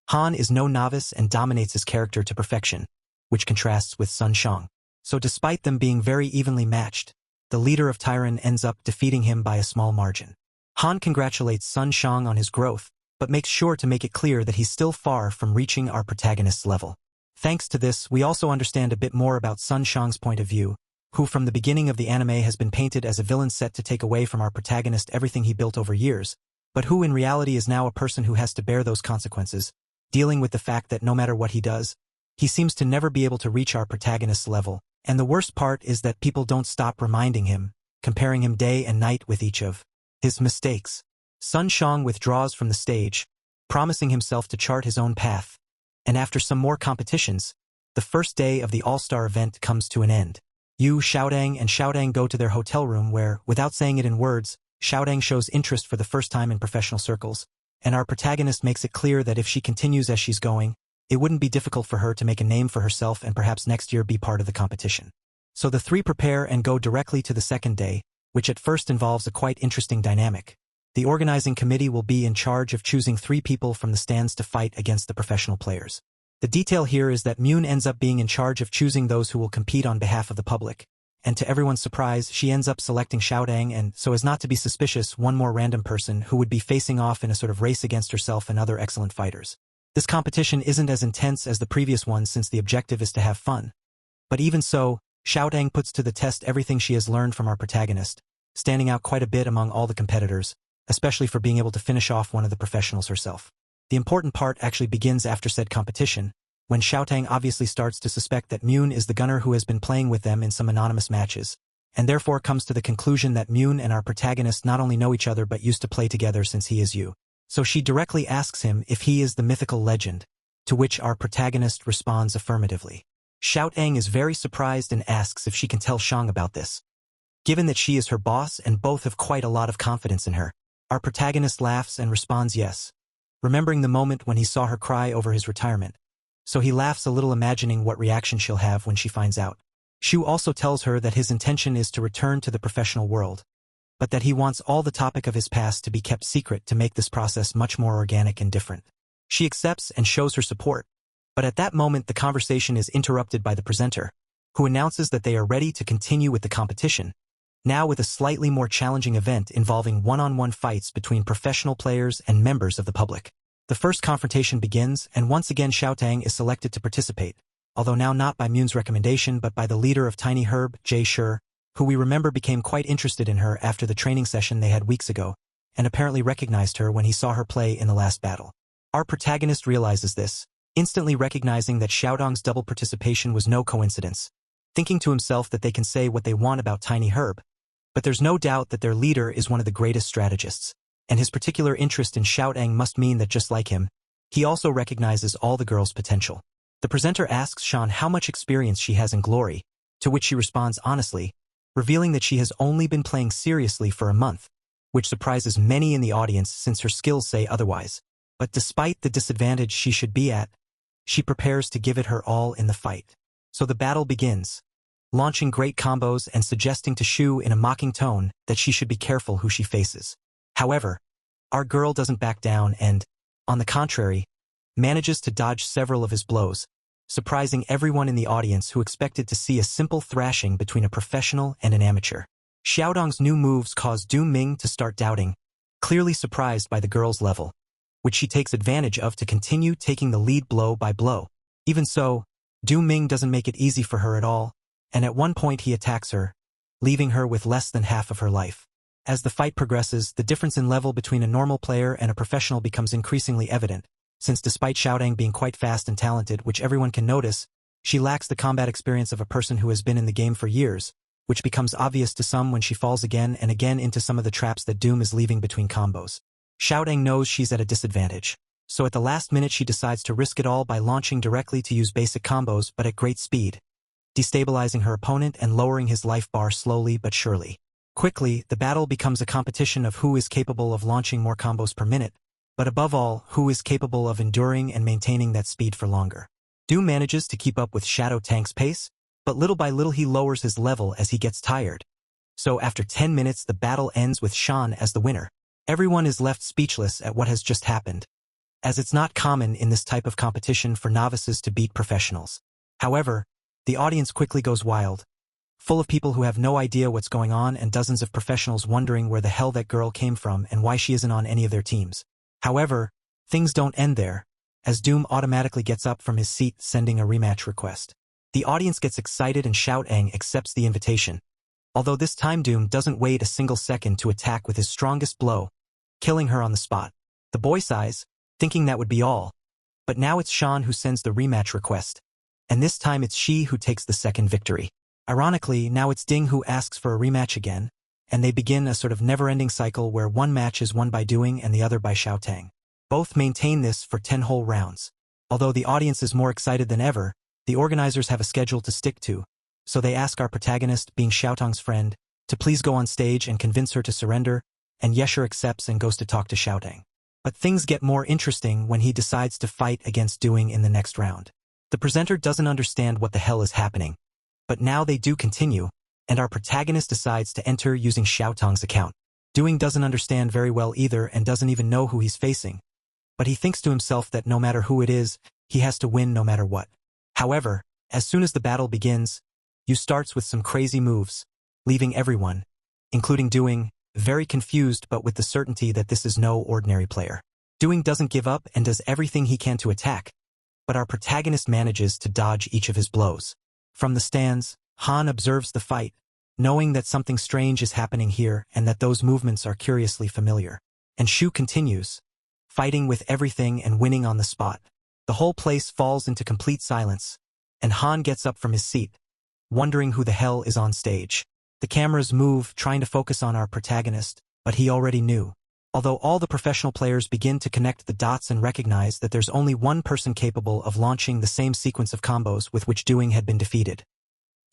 Han is no novice and dominates his character to perfection, which contrasts with Sun Xiang. So despite them being very evenly matched, the leader of Tyran ends up defeating him by a small margin. Han congratulates Sun Xiang on his growth, but makes sure to make it clear that he's still far from reaching our protagonist's level. Thanks to this, we also understand a bit more about Sun Xiang's point of view, who from the beginning of the anime has been painted as a villain set to take away from our protagonist everything he built over years, but who in reality is now a person who has to bear those consequences, dealing with the fact that no matter what he does, he seems to never be able to reach our protagonist's level. And the worst part is that people don't stop reminding him, comparing him day and night with each of his mistakes. Sun Xiang withdraws from the stage, promising himself to chart his own path, and after some more competitions, the first day of the all-star event comes to an end. Yu, Xiaodang, and Xiaodang go to their hotel room where, without saying it in words, Xiaodang shows interest for the first time in professional circles, and our protagonist makes it clear that if she continues as she's going, it wouldn't be difficult for her to make a name for herself and perhaps next year be part of the competition. So the three prepare and go directly to the second day, which at first involves a quite interesting dynamic. The organizing committee will be in charge of choosing 3 people from the stands to fight against the professional players. The detail here is that Myun ends up being in charge of choosing those who will compete on behalf of the public, and to everyone's surprise, she ends up selecting Xiaodang and, so as not to be suspicious, one more random person who would be facing off in a sort of race against herself and other excellent fighters. This competition isn't as intense as the previous one since the objective is to have fun. But even so, Xiaodang puts to the test everything she has learned from our protagonist, standing out quite a bit among all the competitors, especially for being able to finish off one of the professionals herself. The important part actually begins after said competition, when Xiaodang obviously starts to suspect that Myun is the gunner who has been playing with them in some anonymous matches, and therefore comes to the conclusion that Myun and our protagonist not only know each other but used to play together since he is Yu. So she directly asks him if he is the mythical legend, to which our protagonist responds affirmatively. Xiaodang is very surprised and asks if she can tell Xiang about this. Given that she is her boss and both have quite a lot of confidence in her, our protagonist laughs and responds yes, remembering the moment when he saw her cry over his retirement. So he laughs a little, imagining what reaction she'll have when she finds out. Shu also tells her that his intention is to return to the professional world, but that he wants all the topic of his past to be kept secret to make this process much more organic and different. She accepts and shows her support, but at that moment the conversation is interrupted by the presenter, who announces that they are ready to continue with the competition, now with a slightly more challenging event involving one-on-one fights between professional players and members of the public. The first confrontation begins, and once again Xiaodang is selected to participate, although now not by Myun's recommendation but by the leader of Tiny Herb, Jay Shi, who we remember became quite interested in her after the training session they had weeks ago, and apparently recognized her when he saw her play in the last battle. Our protagonist realizes this, instantly recognizing that Xiaodang's double participation was no coincidence, thinking to himself that they can say what they want about Tiny Herb, but there's no doubt that their leader is one of the greatest strategists, and his particular interest in Xiaodang must mean that just like him, he also recognizes all the girl's potential. The presenter asks Shan how much experience she has in Glory, to which she responds honestly, revealing that she has only been playing seriously for a month, which surprises many in the audience since her skills say otherwise. But despite the disadvantage she should be at, she prepares to give it her all in the fight. So the battle begins, launching great combos and suggesting to Shu in a mocking tone that she should be careful who she faces. However, Our girl doesn't back down and, on the contrary, manages to dodge several of his blows, surprising everyone in the audience who expected to see a simple thrashing between a professional and an amateur. Xiaodong's new moves cause Du Ming to start doubting, clearly surprised by the girl's level, which she takes advantage of to continue taking the lead blow by blow. Even so, Du Ming doesn't make it easy for her at all, and at one point he attacks her, leaving her with less than half of her life. As the fight progresses, the difference in level between a normal player and a professional becomes increasingly evident, since despite Xiaodong being quite fast and talented, which everyone can notice, she lacks the combat experience of a person who has been in the game for years, which becomes obvious to some when she falls again and again into some of the traps that Doom is leaving between combos. Xiaodong knows she's at a disadvantage, so at the last minute she decides to risk it all by launching directly to use basic combos but at great speed, destabilizing her opponent and lowering his life bar slowly but surely. Quickly, the battle becomes a competition of who is capable of launching more combos per minute, but above all, who is capable of enduring and maintaining that speed for longer. Doom manages to keep up with Shadow Tank's pace, but little by little he lowers his level as he gets tired. So after 10 minutes the battle ends with Shan as the winner. Everyone is left speechless at what has just happened, as it's not common in this type of competition for novices to beat professionals. However, the audience quickly goes wild, full of people who have no idea what's going on and dozens of professionals wondering where the hell that girl came from and why she isn't on any of their teams. However, things don't end there, as Doom automatically gets up from his seat sending a rematch request. The audience gets excited and Xiaodong accepts the invitation, although this time Doom doesn't wait a single second to attack with his strongest blow, killing her on the spot. The boy sighs, thinking that would be all, but now it's Shan who sends the rematch request, and this time it's she who takes the second victory. Ironically, now it's Ding who asks for a rematch again, and they begin a sort of never-ending cycle where one match is won by Doing and the other by Xiaotong. Both maintain this for 10 whole rounds. Although the audience is more excited than ever, the organizers have a schedule to stick to, so they ask our protagonist, being Xiaotong's friend, to please go on stage and convince her to surrender, and Yesher accepts and goes to talk to Xiaotong. But things get more interesting when he decides to fight against Doing in the next round. The presenter doesn't understand what the hell is happening, but now they do continue, and our protagonist decides to enter using Xiaotong's account. Doing doesn't understand very well either and doesn't even know who he's facing, but he thinks to himself that no matter who it is, he has to win no matter what. However, as soon as the battle begins, Yu starts with some crazy moves, leaving everyone, including Doing, very confused but with the certainty that this is no ordinary player. Doing doesn't give up and does everything he can to attack, but our protagonist manages to dodge each of his blows. From the stands, Han observes the fight, knowing that something strange is happening here and that those movements are curiously familiar. And Shu continues, fighting with everything and winning on the spot. The whole place falls into complete silence, and Han gets up from his seat, wondering who the hell is on stage. The cameras move, trying to focus on our protagonist, but he already knew. Although all the professional players begin to connect the dots and recognize that there's only one person capable of launching the same sequence of combos with which Doing had been defeated.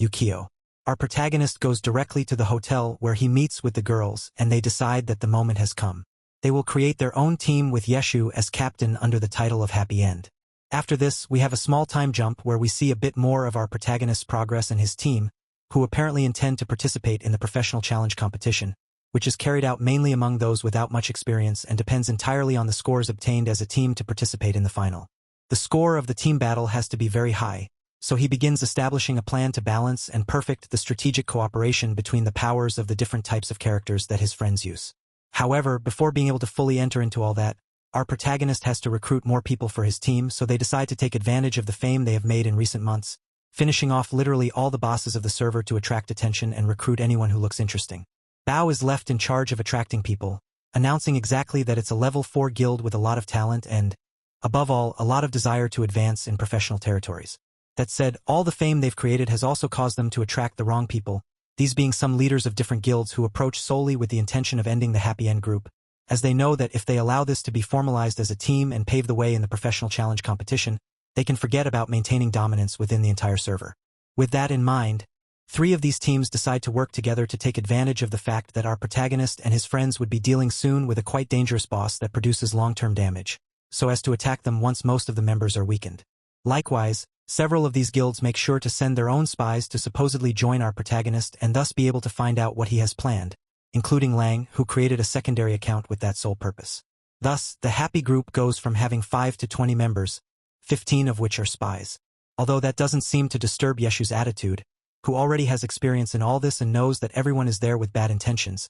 Yukio. Our protagonist goes directly to the hotel where he meets with the girls and they decide that the moment has come. They will create their own team with Yeshu as captain under the title of Happy End. After this, we have a small time jump where we see a bit more of our protagonist's progress and his team, who apparently intend to participate in the professional challenge competition, which is carried out mainly among those without much experience and depends entirely on the scores obtained as a team to participate in the final. The score of the team battle has to be very high, so he begins establishing a plan to balance and perfect the strategic cooperation between the powers of the different types of characters that his friends use. However, before being able to fully enter into all that, our protagonist has to recruit more people for his team, so they decide to take advantage of the fame they have made in recent months, finishing off literally all the bosses of the server to attract attention and recruit anyone who looks interesting. Bao is left in charge of attracting people, announcing exactly that it's a level 4 guild with a lot of talent and, above all, a lot of desire to advance in professional territories. That said, all the fame they've created has also caused them to attract the wrong people, these being some leaders of different guilds who approach solely with the intention of ending the Happy End group, as they know that if they allow this to be formalized as a team and pave the way in the professional challenge competition, they can forget about maintaining dominance within the entire server. With that in mind, 3 of these teams decide to work together to take advantage of the fact that our protagonist and his friends would be dealing soon with a quite dangerous boss that produces long-term damage, so as to attack them once most of the members are weakened. Likewise, several of these guilds make sure to send their own spies to supposedly join our protagonist and thus be able to find out what he has planned, including Lang, who created a secondary account with that sole purpose. Thus, the happy group goes from having 5 to 20 members, 15 of which are spies. Although that doesn't seem to disturb Yeshu's attitude, who already has experience in all this and knows that everyone is there with bad intentions.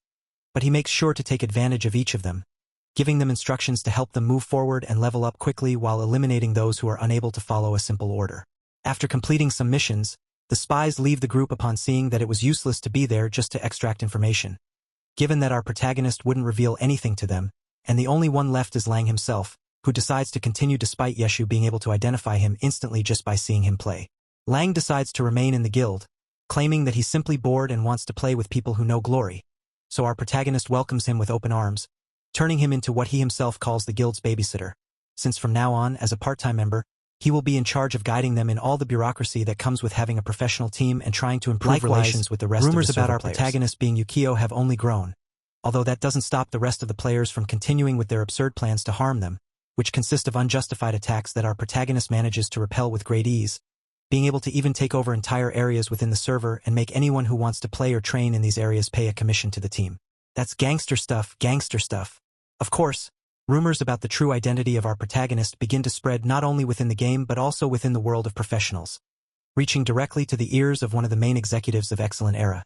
But he makes sure to take advantage of each of them, giving them instructions to help them move forward and level up quickly while eliminating those who are unable to follow a simple order. After completing some missions, the spies leave the group upon seeing that it was useless to be there just to extract information. Given that our protagonist wouldn't reveal anything to them, and the only one left is Lang himself, who decides to continue despite Yeshu being able to identify him instantly just by seeing him play. Lang decides to remain in the guild, claiming that he's simply bored and wants to play with people who know glory. So our protagonist welcomes him with open arms, turning him into what he himself calls the guild's babysitter, since from now on, as a part-time member, he will be in charge of guiding them in all the bureaucracy that comes with having a professional team and trying to improve relations with the rest of the rumors server about our players. protagonist Being Yukio have only grown, although that doesn't stop the rest of the players from continuing with their absurd plans to harm them, which consist of unjustified attacks that our protagonist manages to repel with great ease, being able to even take over entire areas within the server and make anyone who wants to play or train in these areas pay a commission to the team. That's gangster stuff, gangster stuff. Of course, rumors about the true identity of our protagonist begin to spread not only within the game but also within the world of professionals, reaching directly to the ears of one of the main executives of Excellent Era,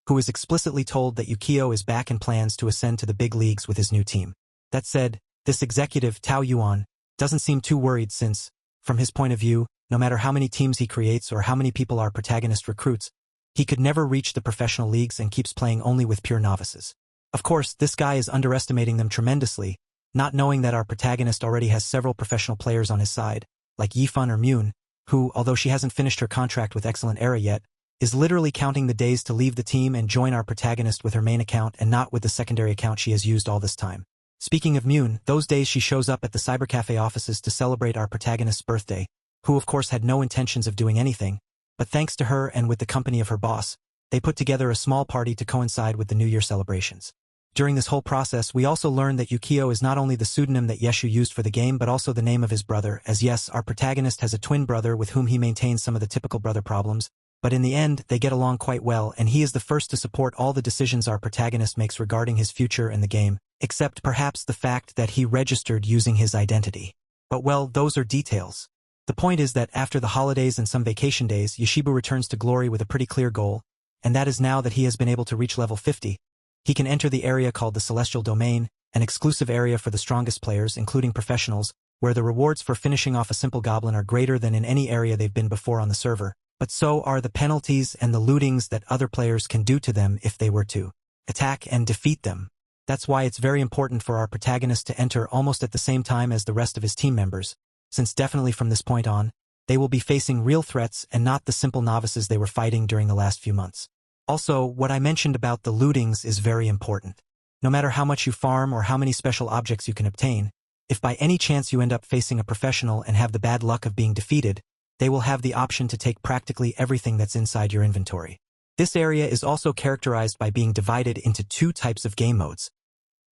who is explicitly told that Yukio is back and plans to ascend to the big leagues with his new team. That said, this executive, Tao Yuan, doesn't seem too worried since, from his point of view, no matter how many teams he creates or how many people our protagonist recruits, he could never reach the professional leagues and keeps playing only with pure novices. Of course, this guy is underestimating them tremendously, not knowing that our protagonist already has several professional players on his side, like Yifan or Myun, who, although she hasn't finished her contract with Excellent Era yet, is literally counting the days to leave the team and join our protagonist with her main account and not with the secondary account she has used all this time. Speaking of Myun, those days she shows up at the cybercafe offices to celebrate our protagonist's birthday, who of course had no intentions of doing anything, but thanks to her and with the company of her boss, they put together a small party to coincide with the New Year celebrations. During this whole process, we also learn that Yukio is not only the pseudonym that Yeshu used for the game but also the name of his brother, as yes, our protagonist has a twin brother with whom he maintains some of the typical brother problems, but in the end, they get along quite well and he is the first to support all the decisions our protagonist makes regarding his future in the game, except perhaps the fact that he registered using his identity. But well, those are details. The point is that after the holidays and some vacation days, Yoshibu returns to glory with a pretty clear goal, and that is now that he has been able to reach level 50. He can enter the area called the Celestial Domain, an exclusive area for the strongest players, including professionals, where the rewards for finishing off a simple goblin are greater than in any area they've been before on the server, but so are the penalties and the lootings that other players can do to them if they were to attack and defeat them. That's why it's very important for our protagonist to enter almost at the same time as the rest of his team members, since definitely from this point on, they will be facing real threats and not the simple novices they were fighting during the last few months. Also, what I mentioned about the lootings is very important. No matter how much you farm or how many special objects you can obtain, if by any chance you end up facing a professional and have the bad luck of being defeated, they will have the option to take practically everything that's inside your inventory. This area is also characterized by being divided into two types of game modes: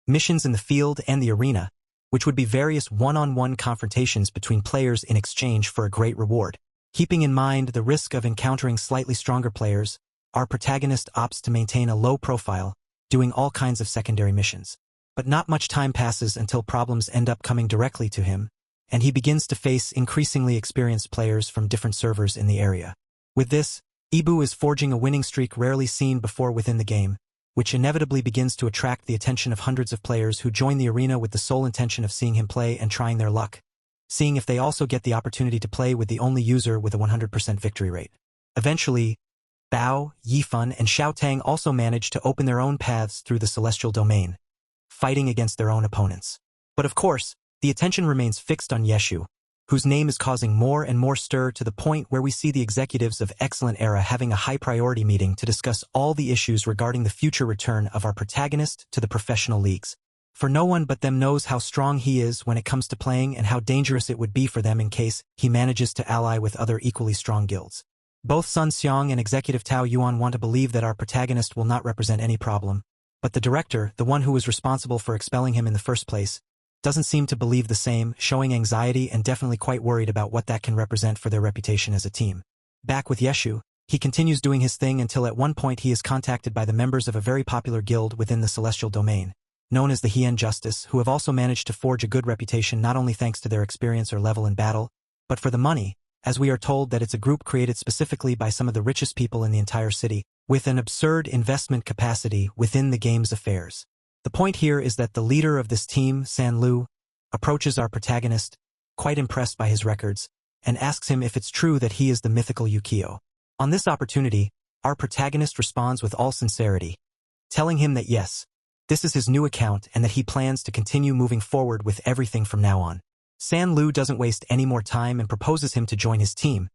missions in the field and the arena, which would be various one-on-one confrontations between players in exchange for a great reward. Keeping in mind the risk of encountering slightly stronger players, our protagonist opts to maintain a low profile, doing all kinds of secondary missions. But not much time passes until problems end up coming directly to him, and he begins to face increasingly experienced players from different servers in the area. With this, Ibu is forging a winning streak rarely seen before within the game, which inevitably begins to attract the attention of hundreds of players who join the arena with the sole intention of seeing him play and trying their luck, seeing if they also get the opportunity to play with the only user with a 100% victory rate. Eventually, Bao, Yifan, and Xiaotang also manage to open their own paths through the Celestial Domain, fighting against their own opponents. But of course, the attention remains fixed on Yeshu, whose name is causing more and more stir to the point where we see the executives of Excellent Era having a high-priority meeting to discuss all the issues regarding the future return of our protagonist to the professional leagues. For no one but them knows how strong he is when it comes to playing and how dangerous it would be for them in case he manages to ally with other equally strong guilds. Both Sun Xiang and Executive Tao Yuan want to believe that our protagonist will not represent any problem, but the director, the one who was responsible for expelling him in the first place, doesn't seem to believe the same, showing anxiety and definitely quite worried about what that can represent for their reputation as a team. Back with Yeshu, he continues doing his thing until at one point he is contacted by the members of a very popular guild within the Celestial Domain, known as the Hien Justice, who have also managed to forge a good reputation not only thanks to their experience or level in battle, but for the money, as we are told that it's a group created specifically by some of the richest people in the entire city, with an absurd investment capacity within the game's affairs. The point here is that the leader of this team, San Lu, approaches our protagonist, quite impressed by his records, and asks him if it's true that he is the mythical Yukio. On this opportunity, our protagonist responds with all sincerity, telling him that yes, this is his new account and that he plans to continue moving forward with everything from now on. San Lu doesn't waste any more time and proposes him to join his team,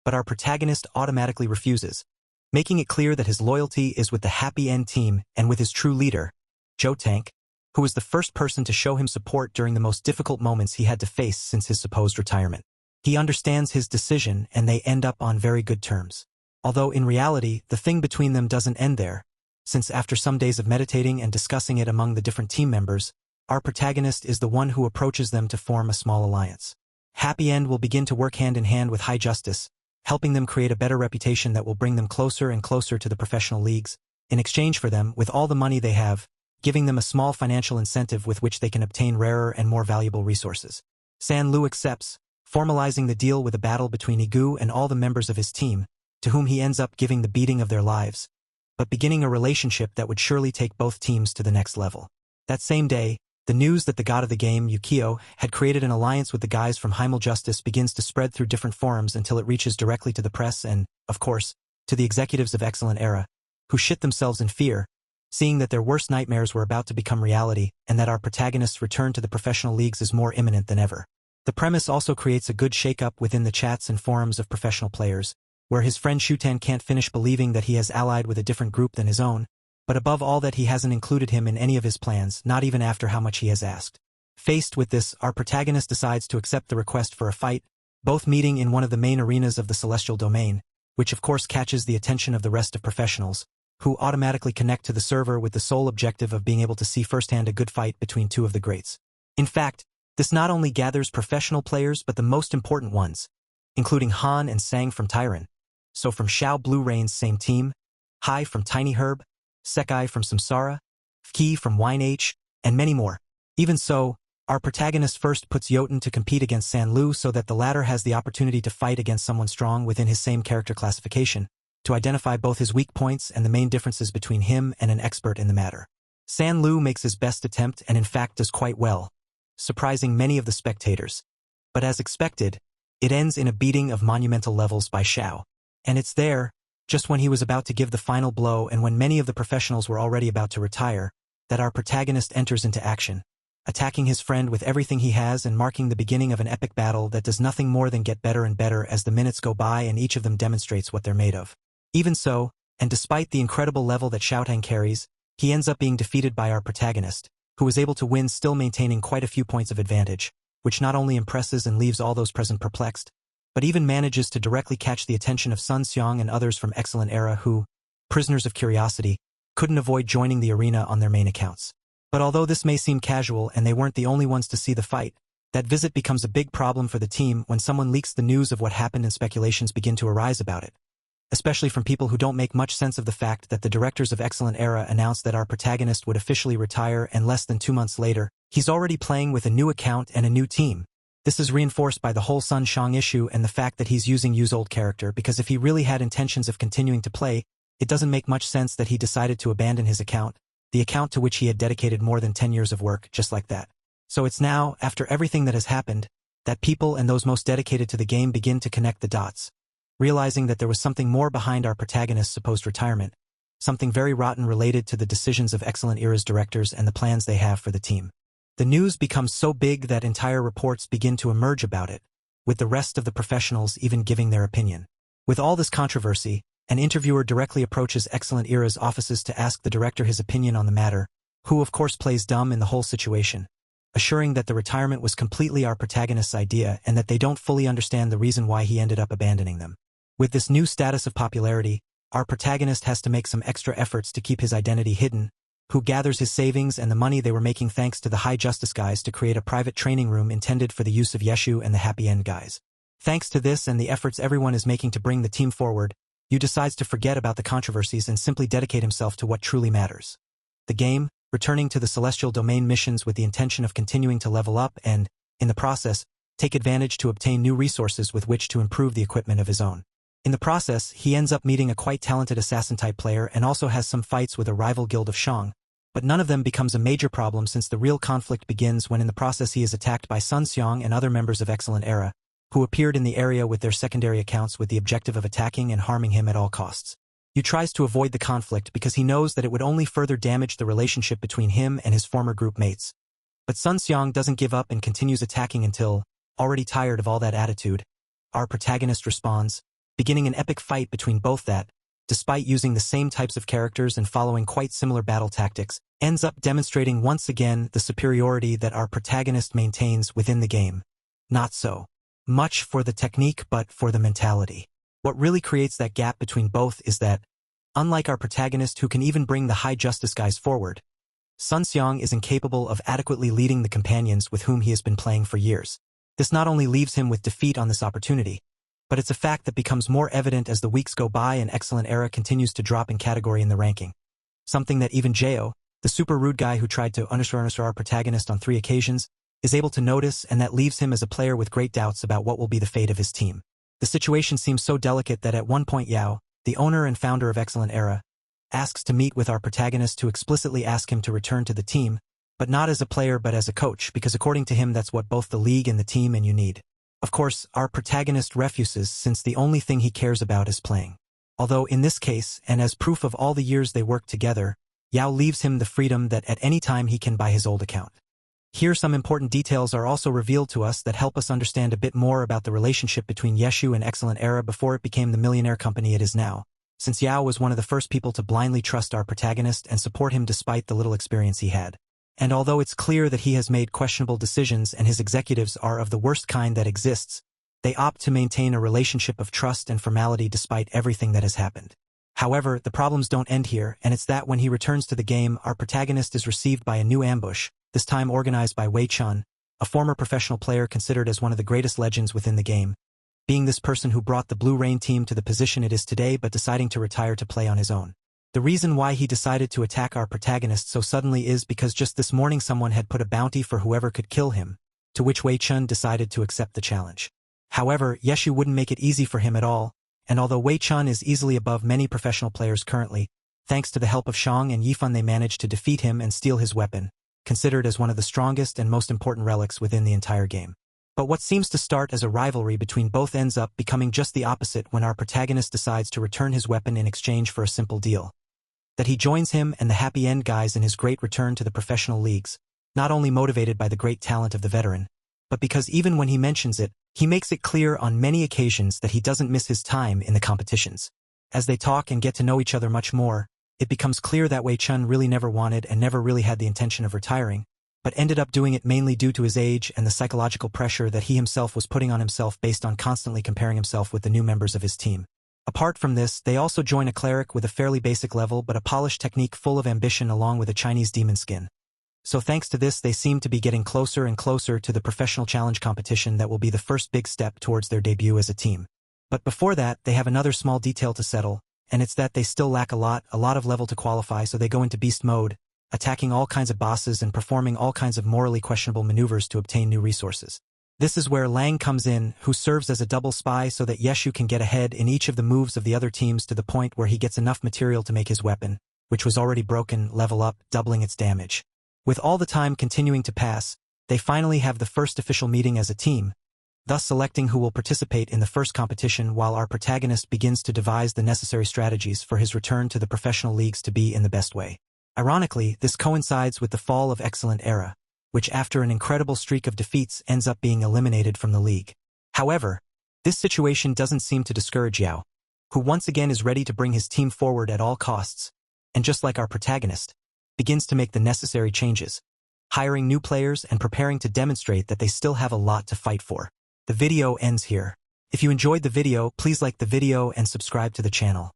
but our protagonist automatically refuses, making it clear that his loyalty is with the Happy End team and with his true leader, Joe Tank, who was the first person to show him support during the most difficult moments he had to face since his supposed retirement. He understands his decision and they end up on very good terms. Although in reality, the thing between them doesn't end there, since after some days of meditating and discussing it among the different team members, our protagonist is the one who approaches them to form a small alliance. Happy End will begin to work hand in hand with High Justice, helping them create a better reputation that will bring them closer and closer to the professional leagues, in exchange for them, with all the money they have, giving them a small financial incentive with which they can obtain rarer and more valuable resources. San Lu accepts, formalizing the deal with a battle between Igu and all the members of his team, to whom he ends up giving the beating of their lives, but beginning a relationship that would surely take both teams to the next level. That same day, the news that the god of the game, Yukio, had created an alliance with the guys from Hymal Justice begins to spread through different forums until it reaches directly to the press and, of course, to the executives of Excellent Era, who shit themselves in fear, seeing that their worst nightmares were about to become reality and that our protagonist's return to the professional leagues is more imminent than ever. The premise also creates a good shake-up within the chats and forums of professional players, where his friend Shutan can't finish believing that he has allied with a different group than his own, but above all that he hasn't included him in any of his plans, not even after how much he has asked. Faced with this, our protagonist decides to accept the request for a fight, both meeting in one of the main arenas of the Celestial Domain, which of course catches the attention of the rest of professionals, who automatically connect to the server with the sole objective of being able to see firsthand a good fight between two of the greats. In fact, this not only gathers professional players but the most important ones, including Han and Sang from Tyron, so from Xiao Blue Rain's same team, Hai from Tiny Herb, Sekai from Samsara, Ki from Wine H, and many more. Even so, our protagonist first puts Jotun to compete against San Lu so that the latter has the opportunity to fight against someone strong within his same character classification, to identify both his weak points and the main differences between him and an expert in the matter. San Lu makes his best attempt and in fact does quite well, surprising many of the spectators. But as expected, it ends in a beating of monumental levels by Xiao. And it's there, just when he was about to give the final blow and when many of the professionals were already about to retire, that our protagonist enters into action, attacking his friend with everything he has and marking the beginning of an epic battle that does nothing more than get better and better as the minutes go by and each of them demonstrates what they're made of. Even so, and despite the incredible level that Xiaotang carries, he ends up being defeated by our protagonist, who is able to win still maintaining quite a few points of advantage, which not only impresses and leaves all those present perplexed, but even manages to directly catch the attention of Sun Xiong and others from Excellent Era who, prisoners of curiosity, couldn't avoid joining the arena on their main accounts. But although this may seem casual and they weren't the only ones to see the fight, that visit becomes a big problem for the team when someone leaks the news of what happened and speculations begin to arise about it, especially from people who don't make much sense of the fact that the directors of Excellent Era announced that our protagonist would officially retire and less than 2 months later, he's already playing with a new account and a new team. This is reinforced by the whole Sun Xiong issue and the fact that he's using Yu's old character because if he really had intentions of continuing to play, it doesn't make much sense that he decided to abandon his account, the account to which he had dedicated more than 10 years of work, just like that. So it's now, after everything that has happened, that people and those most dedicated to the game begin to connect the dots, realizing that there was something more behind our protagonist's supposed retirement, something very rotten related to the decisions of Excellent Era's directors and the plans they have for the team. The news becomes so big that entire reports begin to emerge about it, with the rest of the professionals even giving their opinion. With all this controversy, an interviewer directly approaches Excellent Era's offices to ask the director his opinion on the matter, who of course plays dumb in the whole situation, assuring that the retirement was completely our protagonist's idea and that they don't fully understand the reason why he ended up abandoning them. With this new status of popularity, our protagonist has to make some extra efforts to keep his identity hidden, who gathers his savings and the money they were making thanks to the High Justice guys to create a private training room intended for the use of Yeshu and the Happy End guys. Thanks to this and the efforts everyone is making to bring the team forward, Yu decides to forget about the controversies and simply dedicate himself to what truly matters. The game, returning to the Celestial Domain missions with the intention of continuing to level up and, in the process, take advantage to obtain new resources with which to improve the equipment of his own. In the process, he ends up meeting a quite talented assassin-type player and also has some fights with a rival guild of Shang, but none of them becomes a major problem since the real conflict begins when in the process he is attacked by Sun Xiang and other members of Excellent Era, who appeared in the area with their secondary accounts with the objective of attacking and harming him at all costs. Yu tries to avoid the conflict because he knows that it would only further damage the relationship between him and his former group mates. But Sun Xiang doesn't give up and continues attacking until, already tired of all that attitude, our protagonist responds, beginning an epic fight between both that, despite using the same types of characters and following quite similar battle tactics, ends up demonstrating once again the superiority that our protagonist maintains within the game. Not so much for the technique but for the mentality. What really creates that gap between both is that, unlike our protagonist who can even bring the high justice guys forward, Sun Xiang is incapable of adequately leading the companions with whom he has been playing for years. This not only leaves him with defeat on this opportunity, but it's a fact that becomes more evident as the weeks go by and Excellent Era continues to drop in category in the ranking. Something that even Jao, the super rude guy who tried to underscore our protagonist on 3 occasions, is able to notice, and that leaves him as a player with great doubts about what will be the fate of his team. The situation seems so delicate that at one point Yao, the owner and founder of Excellent Era, asks to meet with our protagonist to explicitly ask him to return to the team, but not as a player but as a coach because according to him that's what both the league and the team and you need. Of course, our protagonist refuses since the only thing he cares about is playing. Although in this case, and as proof of all the years they worked together, Yao leaves him the freedom that at any time he can buy his old account. Here some important details are also revealed to us that help us understand a bit more about the relationship between Yeshu and Excellent Era before it became the millionaire company it is now, since Yao was one of the first people to blindly trust our protagonist and support him despite the little experience he had. And although it's clear that he has made questionable decisions and his executives are of the worst kind that exists, they opt to maintain a relationship of trust and formality despite everything that has happened. However, the problems don't end here, and it's that when he returns to the game, our protagonist is received by a new ambush, this time organized by Wei Chun, a former professional player considered as one of the greatest legends within the game, being this person who brought the Blue Rain team to the position it is today but deciding to retire to play on his own. The reason why he decided to attack our protagonist so suddenly is because just this morning someone had put a bounty for whoever could kill him, to which Wei Chun decided to accept the challenge. However, Yeshu wouldn't make it easy for him at all, and although Wei Chun is easily above many professional players currently, thanks to the help of Shang and Yifan they managed to defeat him and steal his weapon, considered as one of the strongest and most important relics within the entire game. But what seems to start as a rivalry between both ends up becoming just the opposite when our protagonist decides to return his weapon in exchange for a simple deal. That he joins him and the Happy End guys in his great return to the professional leagues, not only motivated by the great talent of the veteran, but because even when he mentions it, he makes it clear on many occasions that he doesn't miss his time in the competitions. As they talk and get to know each other much more, it becomes clear that Wei Chun really never wanted and never really had the intention of retiring, but ended up doing it mainly due to his age and the psychological pressure that he himself was putting on himself based on constantly comparing himself with the new members of his team. Apart from this, they also join a cleric with a fairly basic level but a polished technique full of ambition along with a Chinese demon skin. So thanks to this they seem to be getting closer and closer to the professional challenge competition that will be the first big step towards their debut as a team. But before that, they have another small detail to settle, and it's that they still lack a lot of level to qualify, so they go into beast mode, attacking all kinds of bosses and performing all kinds of morally questionable maneuvers to obtain new resources. This is where Lang comes in, who serves as a double spy so that Yeshu can get ahead in each of the moves of the other teams to the point where he gets enough material to make his weapon, which was already broken, level up, doubling its damage. With all the time continuing to pass, they finally have the first official meeting as a team, thus selecting who will participate in the first competition while our protagonist begins to devise the necessary strategies for his return to the professional leagues to be in the best way. Ironically, this coincides with the fall of Excellent Era, which after an incredible streak of defeats ends up being eliminated from the league. However, this situation doesn't seem to discourage Yao, who once again is ready to bring his team forward at all costs, and just like our protagonist, begins to make the necessary changes, hiring new players and preparing to demonstrate that they still have a lot to fight for. The video ends here. If you enjoyed the video, please like the video and subscribe to the channel.